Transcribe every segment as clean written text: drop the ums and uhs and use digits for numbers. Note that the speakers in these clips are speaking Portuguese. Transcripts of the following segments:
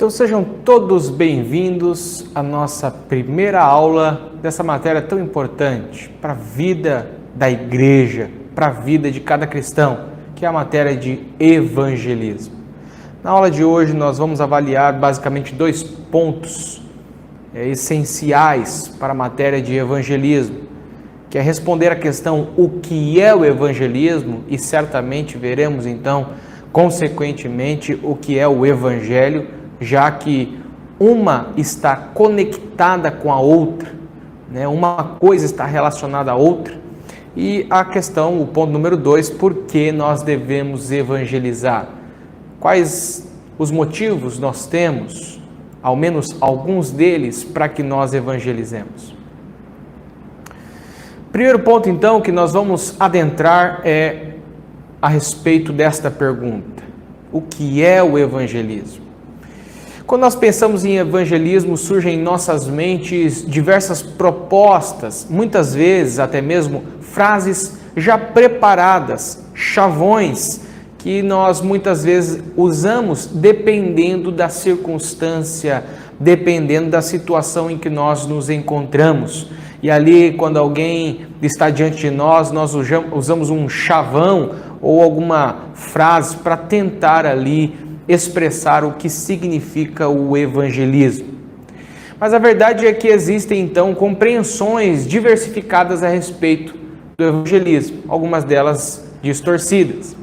Então sejam todos bem-vindos à nossa primeira aula dessa matéria tão importante para a vida da igreja, para a vida de cada cristão, que é a matéria de evangelismo. Na aula de hoje nós vamos avaliar basicamente dois pontos essenciais para a matéria de evangelismo, que é responder à questão o que é o evangelismo e certamente veremos então, consequentemente, o que é o evangelho, já que uma está conectada com a outra, né? Uma coisa está relacionada à outra. E a questão, o ponto número 2, por que nós devemos evangelizar? Quais os motivos nós temos, ao menos alguns deles, para que nós evangelizemos? Primeiro ponto, então, que nós vamos adentrar é a respeito desta pergunta: o que é o evangelismo? Quando nós pensamos em evangelismo, surgem em nossas mentes diversas propostas, muitas vezes até mesmo frases já preparadas, chavões, que nós muitas vezes usamos dependendo da circunstância, dependendo da situação em que nós nos encontramos. E ali, quando alguém está diante de nós, nós usamos um chavão ou alguma frase para tentar ali expressar o que significa o evangelismo. Mas a verdade é que existem então compreensões diversificadas a respeito do evangelismo, algumas delas distorcidas.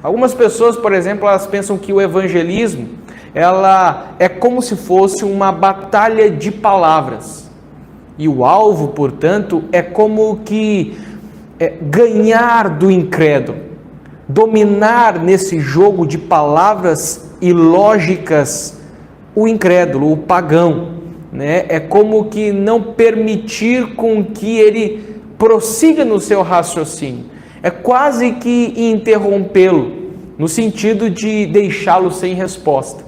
Algumas pessoas, por exemplo, elas pensam que o evangelismo ela é como se fosse uma batalha de palavras. E o alvo, portanto, é como que ganhar do incrédulo, dominar nesse jogo de palavras e lógicas o incrédulo, o pagão, né? É como que não permitir com que ele prossiga no seu raciocínio, é quase que interrompê-lo, no sentido de deixá-lo sem resposta.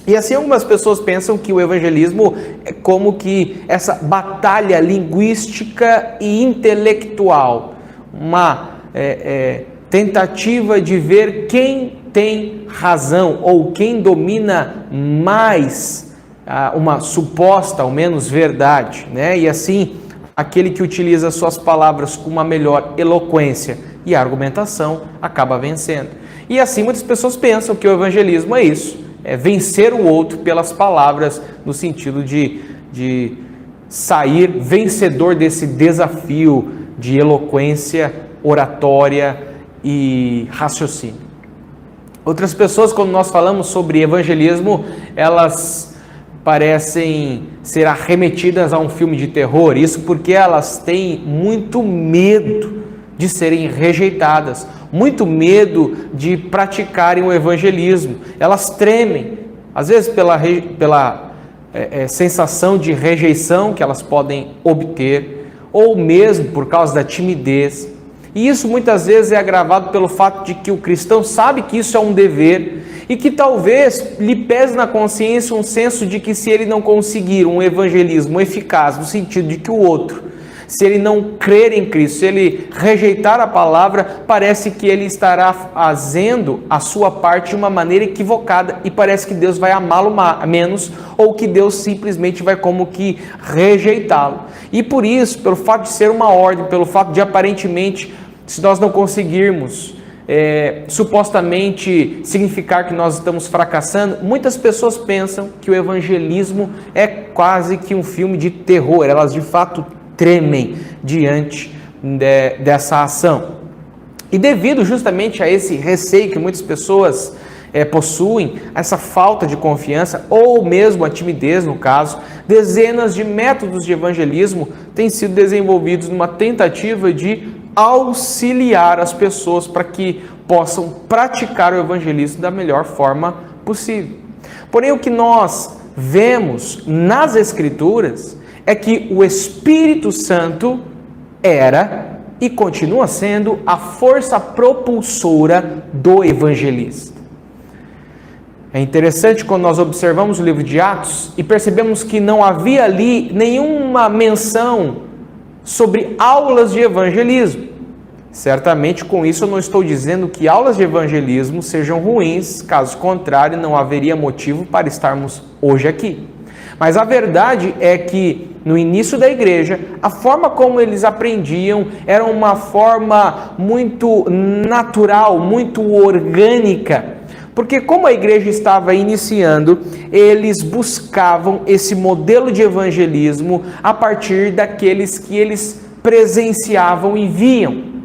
E assim algumas pessoas pensam que o evangelismo é como que essa batalha linguística e intelectual, uma tentativa de ver quem tem razão ou quem domina mais uma suposta, ao menos, verdade, né? E assim, aquele que utiliza suas palavras com uma melhor eloquência e argumentação acaba vencendo. E assim muitas pessoas pensam que o evangelismo é isso, é vencer o outro pelas palavras, no sentido de sair vencedor desse desafio de eloquência, oratória e raciocínio. Outras pessoas, quando nós falamos sobre evangelismo, elas parecem ser arremetidas a um filme de terror. Isso porque elas têm muito medo de serem rejeitadas, muito medo de praticarem o evangelismo. Elas tremem, às vezes pela sensação de rejeição que elas podem obter, ou mesmo por causa da timidez. E isso muitas vezes é agravado pelo fato de que o cristão sabe que isso é um dever e que talvez lhe pese na consciência um senso de que se ele não conseguir um evangelismo eficaz, no sentido de que o outro, se ele não crer em Cristo, se ele rejeitar a palavra, parece que ele estará fazendo a sua parte de uma maneira equivocada e parece que Deus vai amá-lo menos ou que Deus simplesmente vai como que rejeitá-lo. E por isso, pelo fato de ser uma ordem, pelo fato de aparentemente, se nós não conseguirmos supostamente significar que nós estamos fracassando, muitas pessoas pensam que o evangelismo é quase que um filme de terror. Elas de fato tremem diante dessa ação. E devido justamente a esse receio que muitas pessoas possuem, essa falta de confiança ou mesmo a timidez no caso, dezenas de métodos de evangelismo têm sido desenvolvidos numa tentativa de auxiliar as pessoas para que possam praticar o evangelismo da melhor forma possível. Porém, o que nós vemos nas Escrituras é que o Espírito Santo era e continua sendo a força propulsora do evangelista. É interessante quando nós observamos o livro de Atos e percebemos que não havia ali nenhuma menção sobre aulas de evangelismo. Certamente com isso eu não estou dizendo que aulas de evangelismo sejam ruins, caso contrário não haveria motivo para estarmos hoje aqui. Mas a verdade é que no início da igreja, a forma como eles aprendiam era uma forma muito natural, muito orgânica. Porque como a igreja estava iniciando, eles buscavam esse modelo de evangelismo a partir daqueles que eles presenciavam e viam.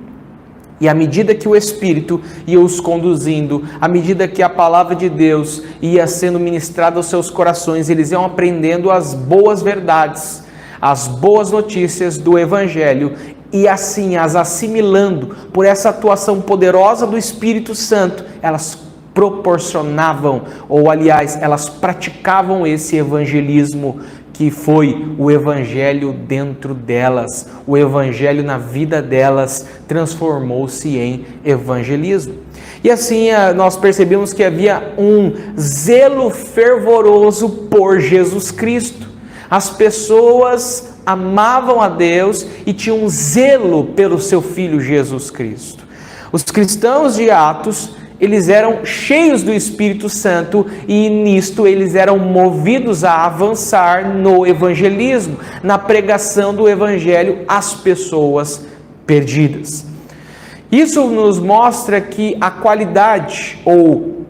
E à medida que o Espírito ia os conduzindo, à medida que a palavra de Deus ia sendo ministrada aos seus corações, eles iam aprendendo as boas verdades, as boas notícias do Evangelho e assim as assimilando por essa atuação poderosa do Espírito Santo, elas proporcionavam, ou aliás, elas praticavam esse evangelismo que foi o evangelho dentro delas, o evangelho na vida delas transformou-se em evangelismo. E assim nós percebemos que havia um zelo fervoroso por Jesus Cristo. As pessoas amavam a Deus e tinham um zelo pelo seu Filho Jesus Cristo. Os cristãos de Atos, eles eram cheios do Espírito Santo e nisto eles eram movidos a avançar no evangelismo, na pregação do evangelho às pessoas perdidas. Isso nos mostra que a qualidade, ou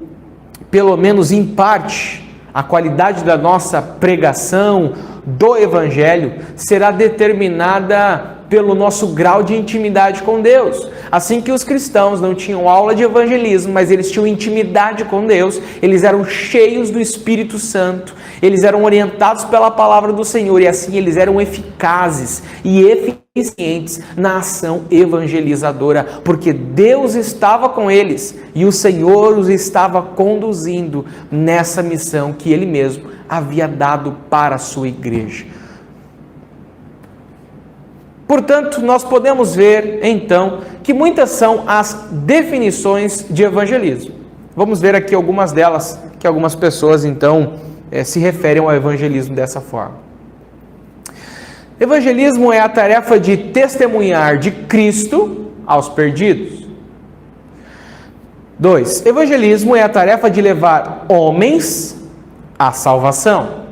pelo menos em parte, a qualidade da nossa pregação do evangelho será determinada pelo nosso grau de intimidade com Deus. Assim que os cristãos não tinham aula de evangelismo, mas eles tinham intimidade com Deus, eles eram cheios do Espírito Santo, eles eram orientados pela palavra do Senhor e assim eles eram eficazes e eficientes na ação evangelizadora, porque Deus estava com eles e o Senhor os estava conduzindo nessa missão que Ele mesmo havia dado para a sua igreja. Portanto, nós podemos ver, então, que muitas são as definições de evangelismo. Vamos ver aqui algumas delas, que algumas pessoas, então, se referem ao evangelismo dessa forma. Evangelismo é a tarefa de testemunhar de Cristo aos perdidos. 2. Evangelismo é a tarefa de levar homens à salvação.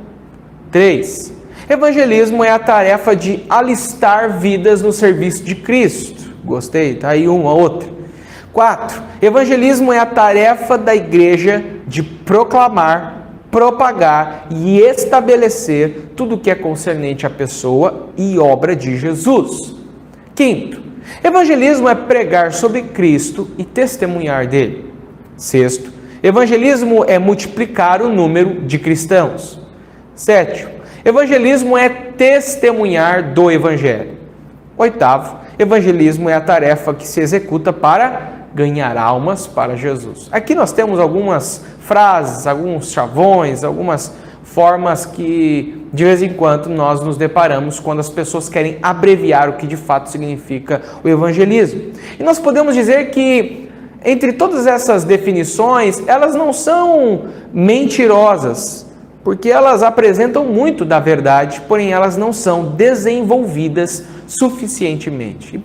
3. Evangelismo é a tarefa de alistar vidas no serviço de Cristo. Gostei, tá aí uma, outra. 4. Evangelismo é a tarefa da igreja de proclamar, propagar e estabelecer tudo o que é concernente à pessoa e obra de Jesus. 5. Evangelismo é pregar sobre Cristo e testemunhar dele. 6. Evangelismo é multiplicar o número de cristãos. 7. Evangelismo é testemunhar do Evangelho. 8. Evangelismo é a tarefa que se executa para ganhar almas para Jesus. Aqui nós temos algumas frases, alguns chavões, algumas formas que de vez em quando nós nos deparamos quando as pessoas querem abreviar o que de fato significa o evangelismo. E nós podemos dizer que entre todas essas definições, elas não são mentirosas, porque elas apresentam muito da verdade, porém elas não são desenvolvidas suficientemente. E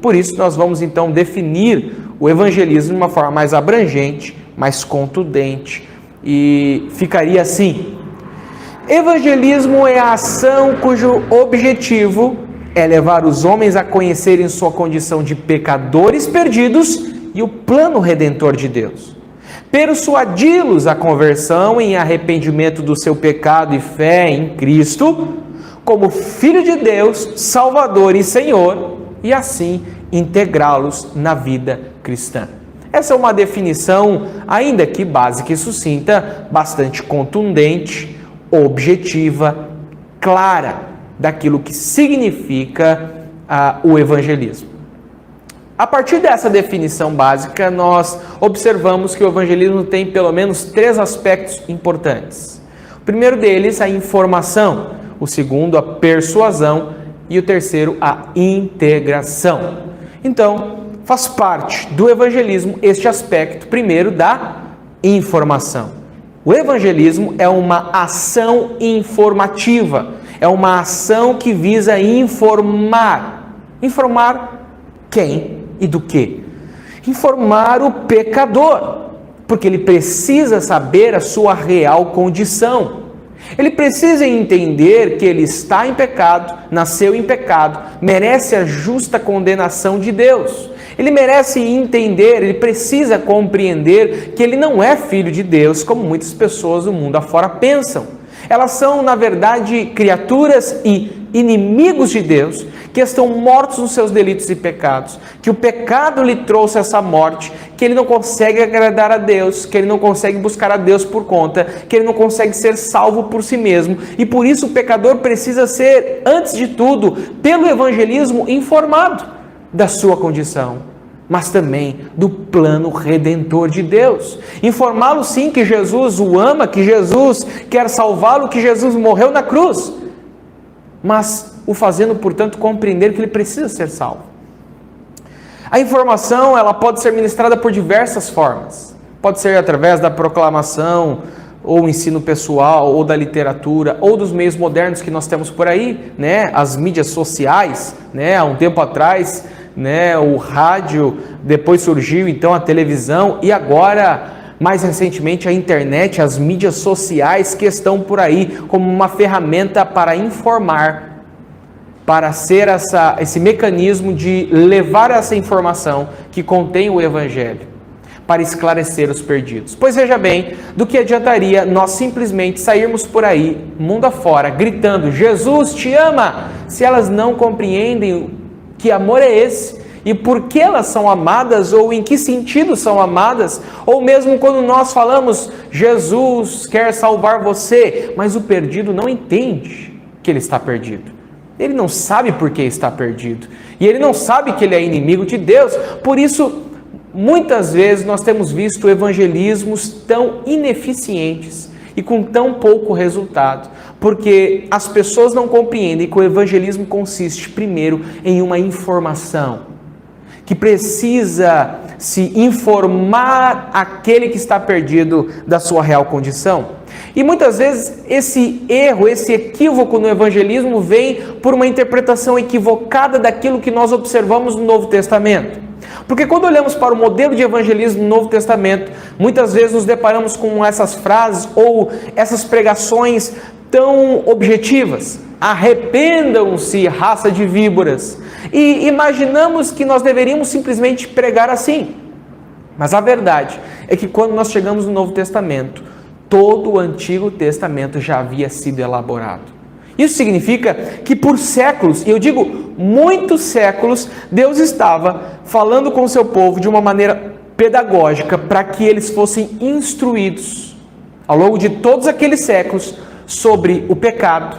por isso nós vamos então definir o evangelismo de uma forma mais abrangente, mais contundente, e ficaria assim: evangelismo é a ação cujo objetivo é levar os homens a conhecerem sua condição de pecadores perdidos e o plano redentor de Deus, persuadi-los à conversão em arrependimento do seu pecado e fé em Cristo, como Filho de Deus, Salvador e Senhor, e assim integrá-los na vida cristã. Essa é uma definição, ainda que básica e sucinta, bastante contundente, objetiva, clara, daquilo que significa o evangelismo. A partir dessa definição básica, nós observamos que o evangelismo tem pelo menos 3 aspectos importantes. O primeiro deles, a informação. O segundo, a persuasão. E o terceiro, a integração. Então, faz parte do evangelismo este aspecto, primeiro, da informação. O evangelismo é uma ação informativa. É uma ação que visa informar. Informar quem? e do quê? Informar o pecador, porque ele precisa saber a sua real condição. Ele precisa entender que ele está em pecado, nasceu em pecado, merece a justa condenação de Deus. Ele merece entender, ele precisa compreender que ele não é filho de Deus, como muitas pessoas do mundo afora pensam. Elas são, na verdade, criaturas e inimigos de Deus, que estão mortos nos seus delitos e pecados, que o pecado lhe trouxe essa morte, que ele não consegue agradar a Deus, que ele não consegue buscar a Deus por conta, que ele não consegue ser salvo por si mesmo, e por isso o pecador precisa ser, antes de tudo, pelo evangelismo, informado da sua condição, mas também do plano redentor de Deus. Informá-lo sim que Jesus o ama, que Jesus quer salvá-lo, que Jesus morreu na cruz, mas o fazendo, portanto, compreender que ele precisa ser salvo. A informação, ela pode ser ministrada por diversas formas. Pode ser através da proclamação, ou ensino pessoal, ou da literatura, ou dos meios modernos que nós temos por aí, né? As mídias sociais, né? Há um tempo atrás, né? O rádio, depois surgiu então a televisão, e agora, mais recentemente, a internet, as mídias sociais que estão por aí como uma ferramenta para informar, para ser esse mecanismo de levar essa informação que contém o Evangelho, para esclarecer os perdidos. Pois veja bem, do que adiantaria nós simplesmente sairmos por aí, mundo afora, gritando, Jesus te ama, se elas não compreendem que amor é esse, e por que elas são amadas, ou em que sentido são amadas, ou mesmo quando nós falamos, Jesus quer salvar você, mas o perdido não entende que ele está perdido. Ele não sabe por que está perdido. E ele não sabe que ele é inimigo de Deus. Por isso, muitas vezes nós temos visto evangelismos tão ineficientes e com tão pouco resultado. Porque as pessoas não compreendem que o evangelismo consiste, primeiro, em uma informação. Que precisa se informar aquele que está perdido da sua real condição. E muitas vezes esse erro, esse equívoco no evangelismo vem por uma interpretação equivocada daquilo que nós observamos no Novo Testamento. Porque quando olhamos para o modelo de evangelismo no Novo Testamento, muitas vezes nos deparamos com essas frases ou essas pregações tão objetivas. Arrependam-se, raça de víboras. E imaginamos que nós deveríamos simplesmente pregar assim. Mas a verdade é que quando nós chegamos no Novo Testamento, todo o Antigo Testamento já havia sido elaborado. Isso significa que por séculos, e eu digo muitos séculos, Deus estava falando com o seu povo de uma maneira pedagógica para que eles fossem instruídos ao longo de todos aqueles séculos sobre o pecado,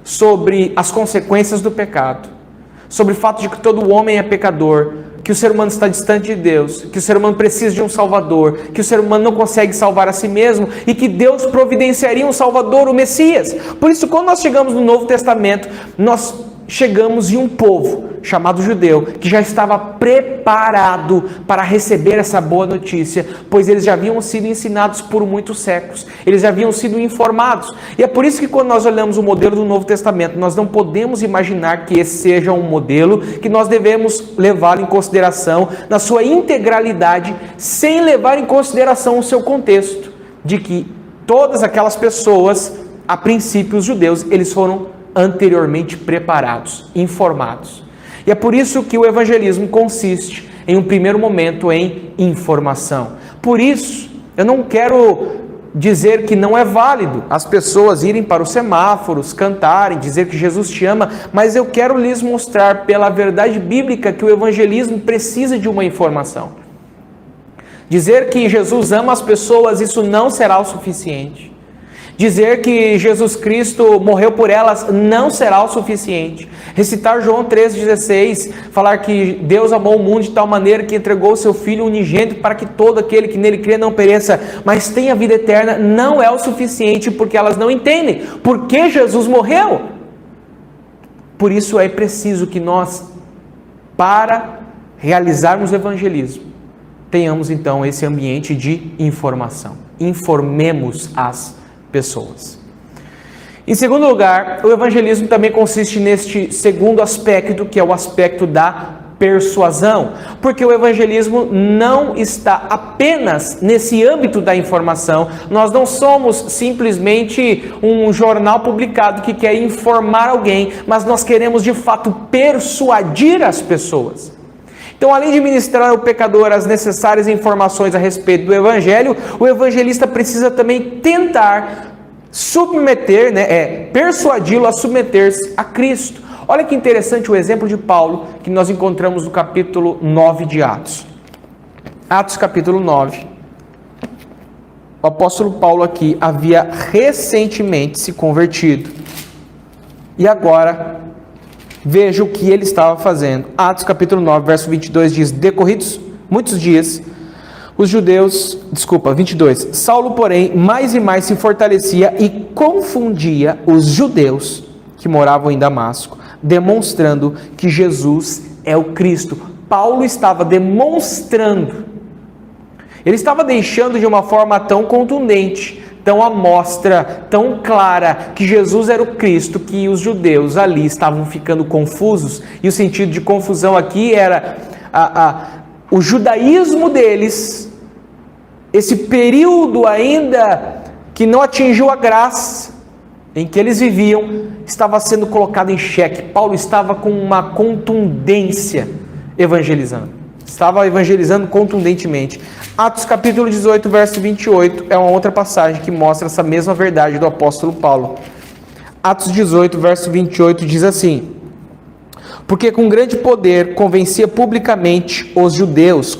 sobre as consequências do pecado, sobre o fato de que todo homem é pecador, que o ser humano está distante de Deus, que o ser humano precisa de um Salvador, que o ser humano não consegue salvar a si mesmo e que Deus providenciaria um Salvador, o Messias. Por isso, quando nós chegamos no Novo Testamento, nós chegamos em um povo chamado judeu, que já estava preparado para receber essa boa notícia, pois eles já haviam sido ensinados por muitos séculos, eles já haviam sido informados, e é por isso que quando nós olhamos o modelo do Novo Testamento, nós não podemos imaginar que esse seja um modelo que nós devemos levá-lo em consideração na sua integralidade, sem levar em consideração o seu contexto, de que todas aquelas pessoas, a princípio os judeus, eles foram anteriormente preparados, informados. E é por isso que o evangelismo consiste, em um primeiro momento, em informação. Por isso, eu não quero dizer que não é válido as pessoas irem para os semáforos, cantarem, dizer que Jesus te ama, mas eu quero lhes mostrar pela verdade bíblica que o evangelismo precisa de uma informação. Dizer que Jesus ama as pessoas, isso não será o suficiente. Dizer que Jesus Cristo morreu por elas não será o suficiente. Recitar João 3,16, falar que Deus amou o mundo de tal maneira que entregou o seu Filho unigênito para que todo aquele que nele crê não pereça, mas tenha vida eterna, não é o suficiente, porque elas não entendem por que Jesus morreu. Por isso é preciso que nós, para realizarmos o evangelismo, tenhamos então esse ambiente de informação. Informemos as pessoas. Em segundo lugar, o evangelismo também consiste neste segundo aspecto, que é o aspecto da persuasão, porque o evangelismo não está apenas nesse âmbito da informação. Nós não somos simplesmente um jornal publicado que quer informar alguém, mas nós queremos de fato persuadir as pessoas. Então, além de ministrar ao pecador as necessárias informações a respeito do evangelho, o evangelista precisa também tentar submeter, persuadi-lo a submeter-se a Cristo. Olha que interessante o exemplo de Paulo que nós encontramos no capítulo 9 de Atos. Atos capítulo 9. O apóstolo Paulo aqui havia recentemente se convertido. E agora, veja o que ele estava fazendo. Atos capítulo 9, verso 22 diz: decorridos muitos dias, os judeus, 22, Saulo, porém, mais e mais se fortalecia e confundia os judeus que moravam em Damasco, demonstrando que Jesus é o Cristo. Paulo estava demonstrando, ele estava deixando de uma forma tão contundente, tão à mostra, tão clara, que Jesus era o Cristo, que os judeus ali estavam ficando confusos. E o sentido de confusão aqui era o judaísmo deles, esse período ainda que não atingiu a graça em que eles viviam, estava sendo colocado em xeque. Paulo estava com uma contundência evangelizando. Estava evangelizando contundentemente. Atos capítulo 18, verso 28, é uma outra passagem que mostra essa mesma verdade do apóstolo Paulo. Atos 18, verso 28 diz assim: porque com grande poder convencia publicamente os judeus,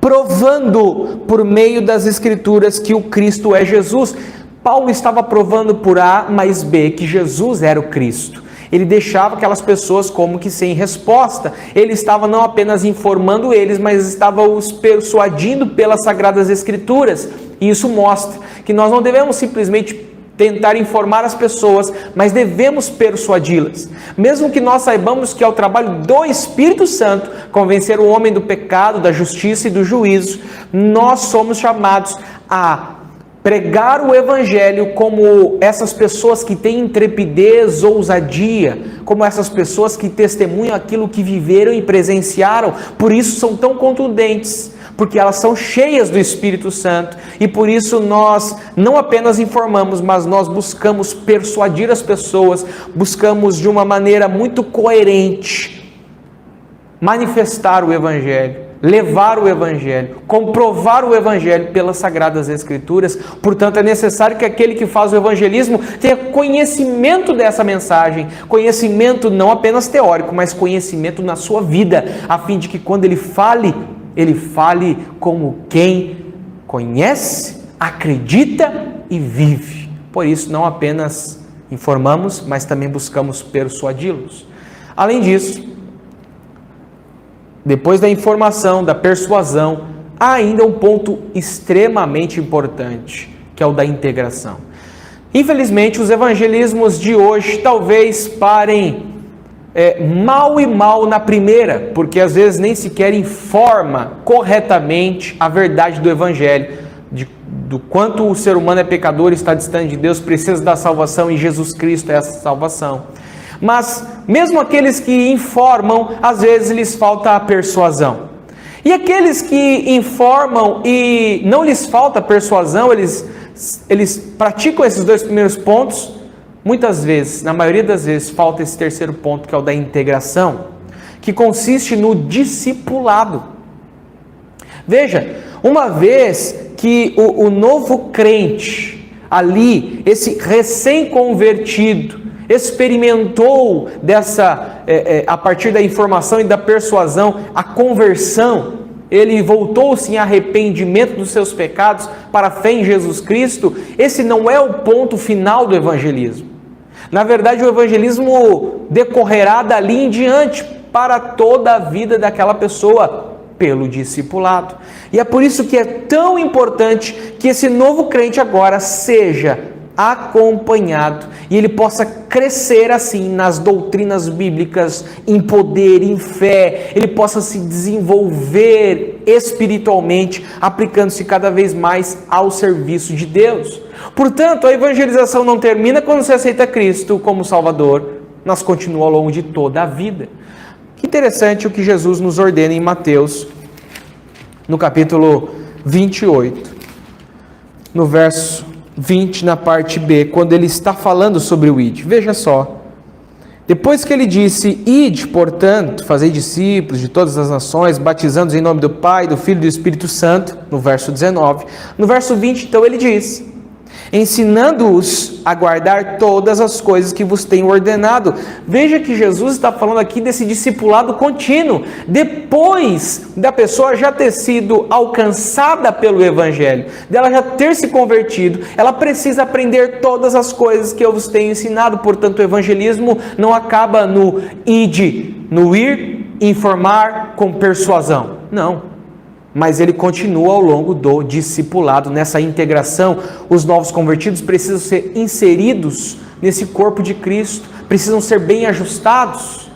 provando por meio das escrituras que o Cristo é Jesus. Paulo estava provando por A mais B que Jesus era o Cristo. Ele deixava aquelas pessoas como que sem resposta. Ele estava não apenas informando eles, mas estava os persuadindo pelas Sagradas Escrituras. E isso mostra que nós não devemos simplesmente tentar informar as pessoas, mas devemos persuadi-las. Mesmo que nós saibamos que é o trabalho do Espírito Santo convencer o homem do pecado, da justiça e do juízo, nós somos chamados a pregar o evangelho como essas pessoas que têm intrepidez, ousadia, como essas pessoas que testemunham aquilo que viveram e presenciaram. Por isso são tão contundentes, porque elas são cheias do Espírito Santo, e por isso nós não apenas informamos, mas nós buscamos persuadir as pessoas, buscamos de uma maneira muito coerente manifestar o evangelho, levar o evangelho, comprovar o evangelho pelas Sagradas Escrituras. Portanto, é necessário que aquele que faz o evangelismo tenha conhecimento dessa mensagem, conhecimento não apenas teórico, mas conhecimento na sua vida, a fim de que quando ele fale como quem conhece, acredita e vive. Por isso, não apenas informamos, mas também buscamos persuadi-los. Além disso, depois da informação, da persuasão, há ainda um ponto extremamente importante, que é o da integração. Infelizmente, os evangelismos de hoje talvez parem mal na primeira, porque às vezes nem sequer informa corretamente a verdade do evangelho, do quanto o ser humano é pecador, está distante de Deus, precisa da salvação, e Jesus Cristo é essa salvação. Mas mesmo aqueles que informam, às vezes lhes falta a persuasão. E aqueles que informam e não lhes falta a persuasão, eles praticam esses dois primeiros pontos. Muitas vezes, na maioria das vezes, falta esse terceiro ponto, que é o da integração, que consiste no discipulado. Veja, uma vez que o novo crente ali, esse recém-convertido, experimentou a partir da informação e da persuasão, a conversão, ele voltou-se em arrependimento dos seus pecados para a fé em Jesus Cristo. Esse não é o ponto final do evangelismo. Na verdade, o evangelismo decorrerá dali em diante para toda a vida daquela pessoa, pelo discipulado. E é por isso que é tão importante que esse novo crente agora seja acompanhado e ele possa crescer assim nas doutrinas bíblicas, em poder, em fé, ele possa se desenvolver espiritualmente, aplicando-se cada vez mais ao serviço de Deus. Portanto, a evangelização não termina quando você aceita Cristo como Salvador, mas continua ao longo de toda a vida. Que interessante o que Jesus nos ordena em Mateus, no capítulo 28, no verso 20, na parte B, quando ele está falando sobre o id. Veja só. Depois que ele disse, ide, portanto, fazei discípulos de todas as nações, batizando-os em nome do Pai, do Filho e do Espírito Santo, no verso 19. No verso 20, então, ele diz, ensinando-os a guardar todas as coisas que vos tenho ordenado. Veja que Jesus está falando aqui desse discipulado contínuo, depois da pessoa já ter sido alcançada pelo Evangelho, dela já ter se convertido, ela precisa aprender todas as coisas que eu vos tenho ensinado. Portanto, o evangelismo não acaba no ide, no ir, informar com persuasão. Não. Mas ele continua ao longo do discipulado, nessa integração. Os novos convertidos precisam ser inseridos nesse corpo de Cristo, precisam ser bem ajustados.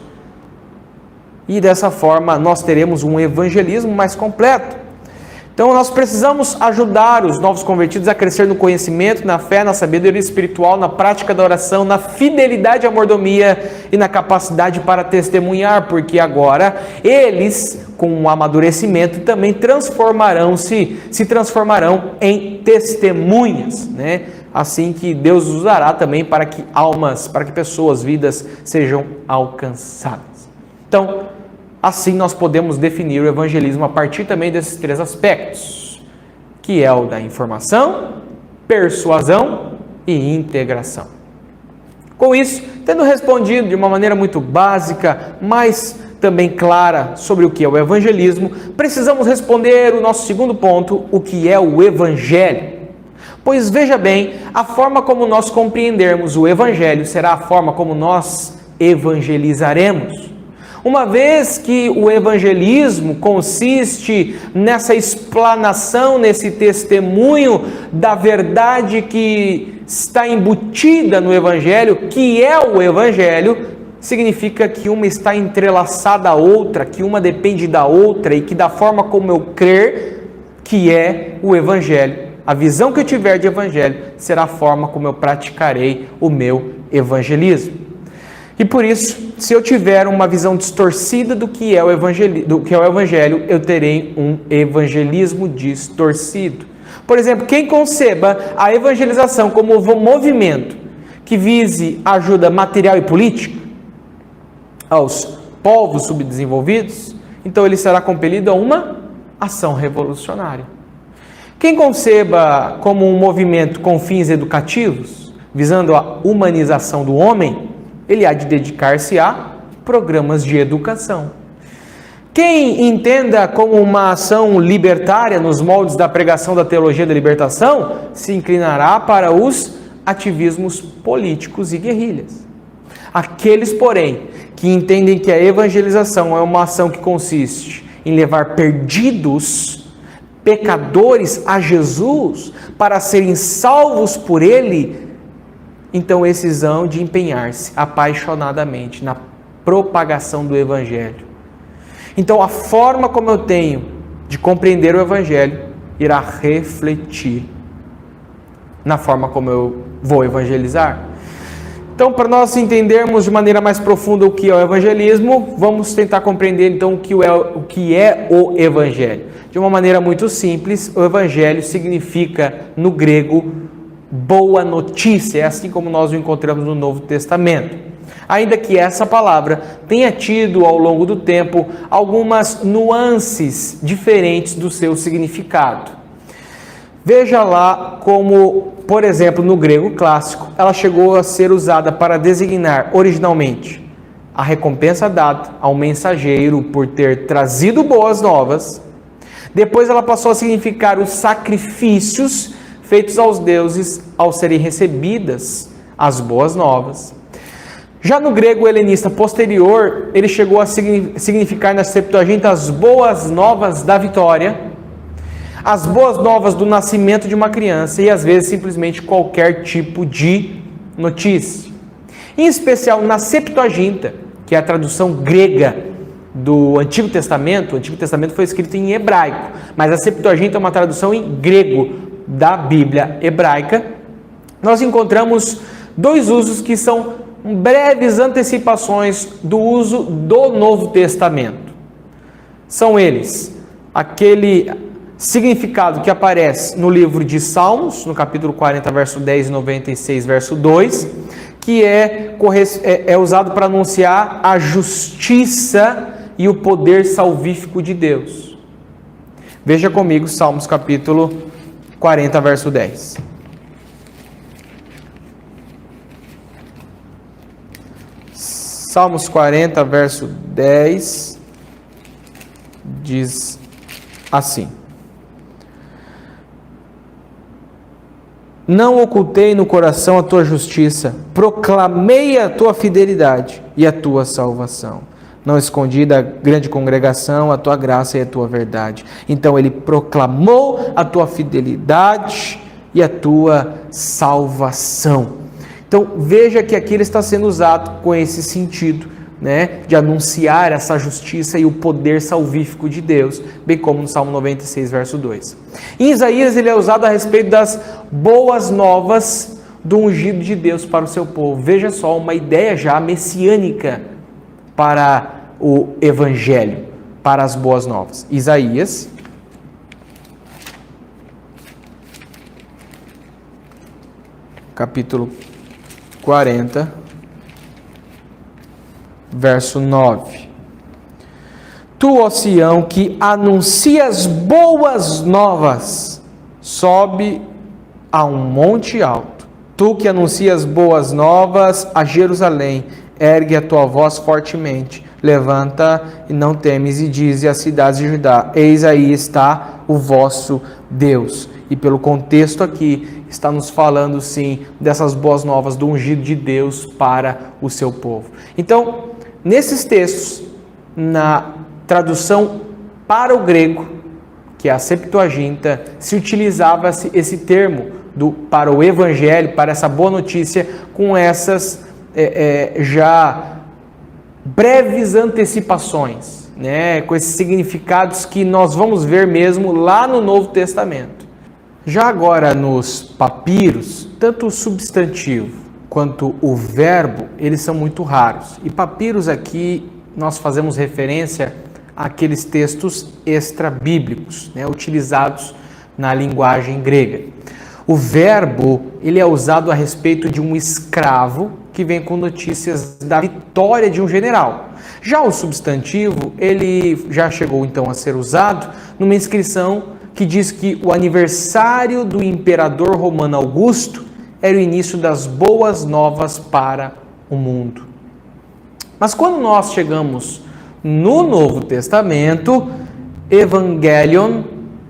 E dessa forma nós teremos um evangelismo mais completo. Então nós precisamos ajudar os novos convertidos a crescer no conhecimento, na fé, na sabedoria espiritual, na prática da oração, na fidelidade à mordomia e na capacidade para testemunhar, porque agora eles, com o amadurecimento, também se transformarão em testemunhas, né? Assim que Deus usará também para que pessoas, vidas sejam alcançadas. Então, assim nós podemos definir o evangelismo a partir também desses três aspectos, que é o da informação, persuasão e integração. Com isso, tendo respondido de uma maneira muito básica, mas também clara sobre o que é o evangelismo, precisamos responder o nosso segundo ponto, o que é o evangelho. Pois veja bem, a forma como nós compreendermos o evangelho será a forma como nós evangelizaremos. Uma vez que o evangelismo consiste nessa explanação, nesse testemunho da verdade que está embutida no evangelho, que é o evangelho, significa que uma está entrelaçada à outra, que uma depende da outra e que da forma como eu crer que é o evangelho, a visão que eu tiver de evangelho será a forma como eu praticarei o meu evangelismo. E por isso, se eu tiver uma visão distorcida do que é o evangelho, eu terei um evangelismo distorcido. Por exemplo, quem conceba a evangelização como um movimento que vise ajuda material e política aos povos subdesenvolvidos, então ele será compelido a uma ação revolucionária. Quem conceba como um movimento com fins educativos, visando a humanização do homem, ele há de dedicar-se a programas de educação. Quem entenda como uma ação libertária nos moldes da pregação da teologia da libertação, se inclinará para os ativismos políticos e guerrilhas. Aqueles, porém, que entendem que a evangelização é uma ação que consiste em levar perdidos, pecadores a Jesus para serem salvos por Ele, então esses hão de empenhar-se apaixonadamente na propagação do Evangelho. Então a forma como eu tenho de compreender o Evangelho irá refletir na forma como eu vou evangelizar. Então, para nós entendermos de maneira mais profunda o que é o evangelismo, vamos tentar compreender então o que é o Evangelho. De uma maneira muito simples, o Evangelho significa no grego boa notícia, é assim como nós o encontramos no Novo Testamento. Ainda que essa palavra tenha tido ao longo do tempo algumas nuances diferentes do seu significado. Veja lá como, por exemplo, no grego clássico, ela chegou a ser usada para designar originalmente a recompensa dada ao mensageiro por ter trazido boas novas. Depois ela passou a significar os sacrifícios feitos aos deuses ao serem recebidas as boas novas. Já no grego helenista posterior, ele chegou a significar na Septuaginta as boas novas da vitória, as boas novas do nascimento de uma criança e às vezes simplesmente qualquer tipo de notícia. Em especial na Septuaginta, que é a tradução grega do Antigo Testamento. O Antigo Testamento foi escrito em hebraico, mas a Septuaginta é uma tradução em grego da Bíblia hebraica. Nós encontramos dois usos que são breves antecipações do uso do Novo Testamento. São eles aquele significado que aparece no livro de Salmos, no capítulo 40, verso 10 e 96, verso 2, que é usado para anunciar a justiça e o poder salvífico de Deus. Veja comigo Salmos capítulo 40, verso 10. Salmos 40, verso 10, diz assim: Não ocultei no coração a tua justiça, proclamei a tua fidelidade e a tua salvação. Não escondi da grande congregação a tua graça e a tua verdade. Então ele proclamou a tua fidelidade e a tua salvação. Então veja que aqui ele está sendo usado com esse sentido, né, de anunciar essa justiça e o poder salvífico de Deus, bem como no Salmo 96, verso 2. Em Isaías ele é usado a respeito das boas novas do ungido de Deus para o seu povo. Veja só, uma ideia já messiânica para o Evangelho, para as boas novas. Isaías, capítulo 40, verso 9. Tu, ó Sião, que anuncias boas novas, sobe a um monte alto. Tu que anuncias boas novas a Jerusalém, ergue a tua voz fortemente, levanta e não temes, e dize às cidades de Judá: eis aí está o vosso Deus. E pelo contexto aqui, está nos falando sim dessas boas novas do ungido de Deus para o seu povo. Então, nesses textos, na tradução para o grego, que é a Septuaginta, se utilizava esse termo para o Evangelho, para essa boa notícia, com essas já breves antecipações, né, com esses significados que nós vamos ver mesmo lá no Novo Testamento. Já agora nos papiros, tanto o substantivo quanto o verbo, eles são muito raros. E papiros aqui nós fazemos referência àqueles textos extra-bíblicos, né, utilizados na linguagem grega. O verbo, ele é usado a respeito de um escravo que vem com notícias da vitória de um general. Já o substantivo, ele já chegou então a ser usado numa inscrição que diz que o aniversário do imperador romano Augusto era o início das boas novas para o mundo. Mas quando nós chegamos no Novo Testamento, Evangelion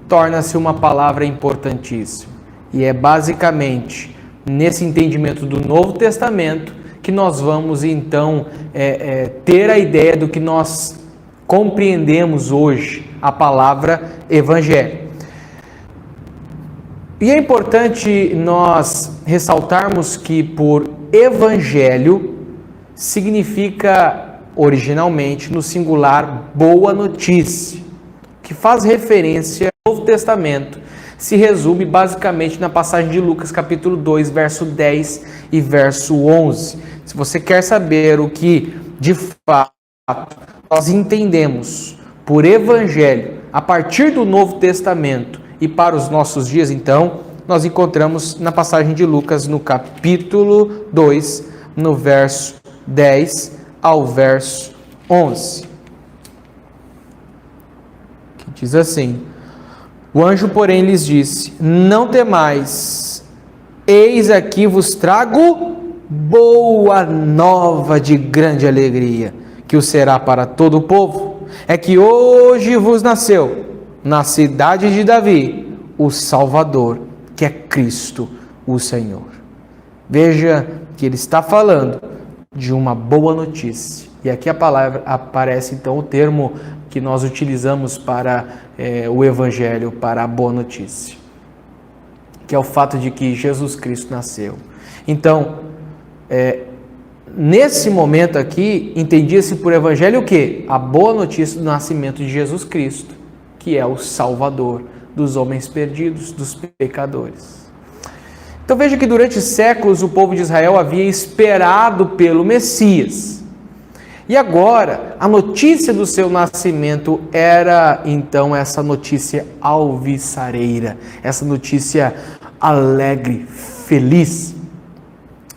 torna-se uma palavra importantíssima. E é basicamente nesse entendimento do Novo Testamento que nós vamos então ter a ideia do que nós compreendemos hoje, a palavra Evangelho. E é importante nós ressaltarmos que por Evangelho significa originalmente no singular boa notícia, que faz referência ao Novo Testamento, se resume basicamente na passagem de Lucas capítulo 2, verso 10 e verso 11. Se você quer saber o que de fato nós entendemos por Evangelho a partir do Novo Testamento e para os nossos dias, então, nós encontramos na passagem de Lucas, no capítulo 2, no verso 10 ao verso 11. Que diz assim: o anjo, porém, lhes disse: não temais, eis aqui vos trago boa nova de grande alegria, que o será para todo o povo. É que hoje vos nasceu, na cidade de Davi, o Salvador, que é Cristo, o Senhor. Veja que ele está falando de uma boa notícia. E aqui a palavra aparece então o termo que nós utilizamos para o Evangelho, para a boa notícia, que é o fato de que Jesus Cristo nasceu. Então, nesse momento aqui, entendia-se por Evangelho o quê? A boa notícia do nascimento de Jesus Cristo, que é o Salvador dos homens perdidos, dos pecadores. Então veja que durante séculos o povo de Israel havia esperado pelo Messias. E agora, a notícia do seu nascimento era, então, essa notícia alvissareira, essa notícia alegre, feliz.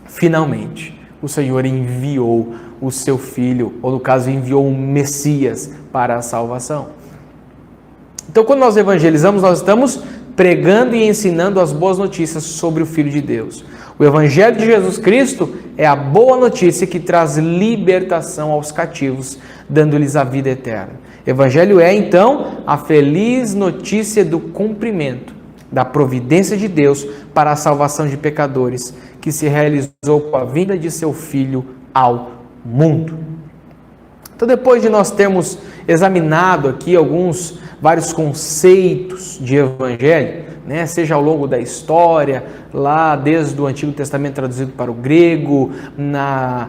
Finalmente, o Senhor enviou o seu Filho, ou no caso, enviou um Messias para a salvação. Então, quando nós evangelizamos, nós estamos pregando e ensinando as boas notícias sobre o Filho de Deus. O Evangelho de Jesus Cristo é a boa notícia que traz libertação aos cativos, dando-lhes a vida eterna. Evangelho é, então, a feliz notícia do cumprimento da providência de Deus para a salvação de pecadores, que se realizou com a vinda de seu Filho ao mundo. Então, depois de nós termos examinado aqui vários conceitos de evangelho, né, seja ao longo da história, lá desde o Antigo Testamento traduzido para o grego, na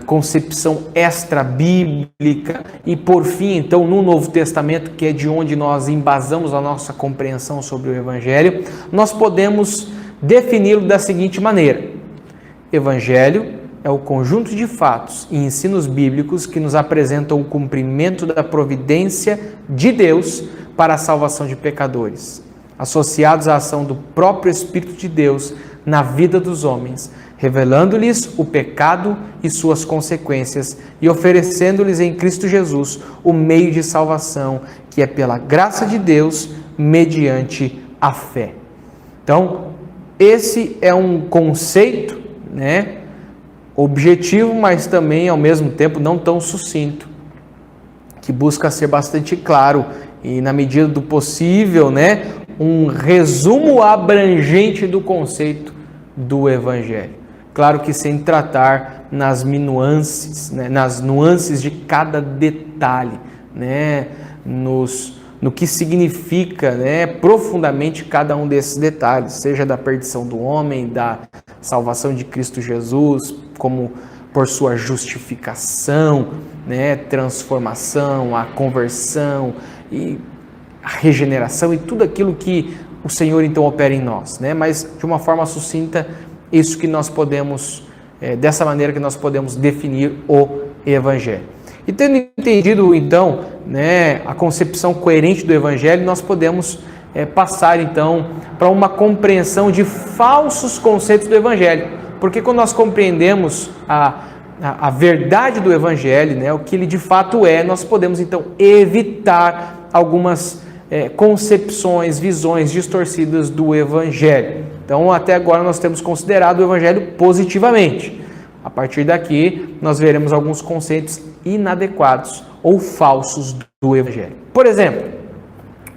concepção extra-bíblica e, por fim, então, no Novo Testamento, que é de onde nós embasamos a nossa compreensão sobre o evangelho, nós podemos defini-lo da seguinte maneira: evangelho é o conjunto de fatos e ensinos bíblicos que nos apresentam o cumprimento da providência de Deus para a salvação de pecadores, associados à ação do próprio Espírito de Deus na vida dos homens, revelando-lhes o pecado e suas consequências e oferecendo-lhes em Cristo Jesus o meio de salvação, que é pela graça de Deus, mediante a fé. Então, esse é um conceito, né, objetivo, mas também, ao mesmo tempo, não tão sucinto, que busca ser bastante claro e, na medida do possível, né, um resumo abrangente do conceito do Evangelho. Claro que sem tratar nas nuances, né, nas nuances de cada detalhe, né, no que significa, né, profundamente cada um desses detalhes, seja da perdição do homem, da salvação de Cristo Jesus, como por sua justificação, né, transformação, a conversão e a regeneração e tudo aquilo que o Senhor então opera em nós, né? Mas de uma forma sucinta, isso que nós podemos, dessa maneira que nós podemos definir o Evangelho. E tendo entendido então, né, a concepção coerente do Evangelho, nós podemos passar então para uma compreensão de falsos conceitos do Evangelho, porque quando nós compreendemos a verdade do Evangelho, né, o que ele de fato é, nós podemos então evitar algumas concepções, visões distorcidas do Evangelho. Então, até agora nós temos considerado o Evangelho positivamente. A partir daqui, nós veremos alguns conceitos inadequados ou falsos do Evangelho. Por exemplo,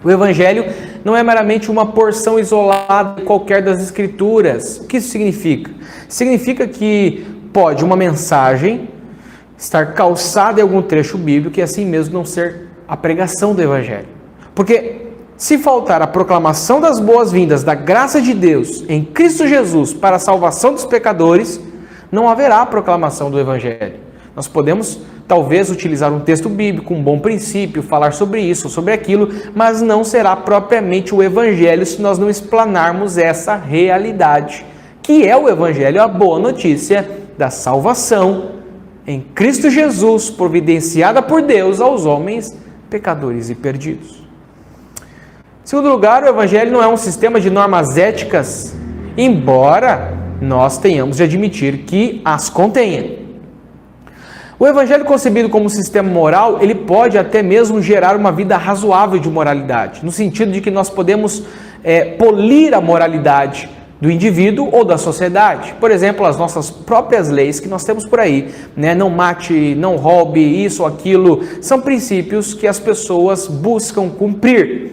o Evangelho não é meramente uma porção isolada de qualquer das Escrituras. O que isso significa? Significa que pode uma mensagem estar calçada em algum trecho bíblico e assim mesmo não ser a pregação do Evangelho. Porque se faltar a proclamação das boas-vindas da graça de Deus em Cristo Jesus para a salvação dos pecadores, não haverá proclamação do Evangelho. Nós podemos, talvez, utilizar um texto bíblico, um bom princípio, falar sobre isso, sobre aquilo, mas não será propriamente o Evangelho se nós não explanarmos essa realidade, que é o Evangelho, a boa notícia da salvação em Cristo Jesus, providenciada por Deus aos homens pecadores e perdidos. Em segundo lugar, o Evangelho não é um sistema de normas éticas, embora nós tenhamos de admitir que as contenha. O Evangelho concebido como um sistema moral, ele pode até mesmo gerar uma vida razoável de moralidade, no sentido de que nós podemos polir a moralidade do indivíduo ou da sociedade. Por exemplo, as nossas próprias leis que nós temos por aí, né? Não mate, não roube, isso ou aquilo, são princípios que as pessoas buscam cumprir.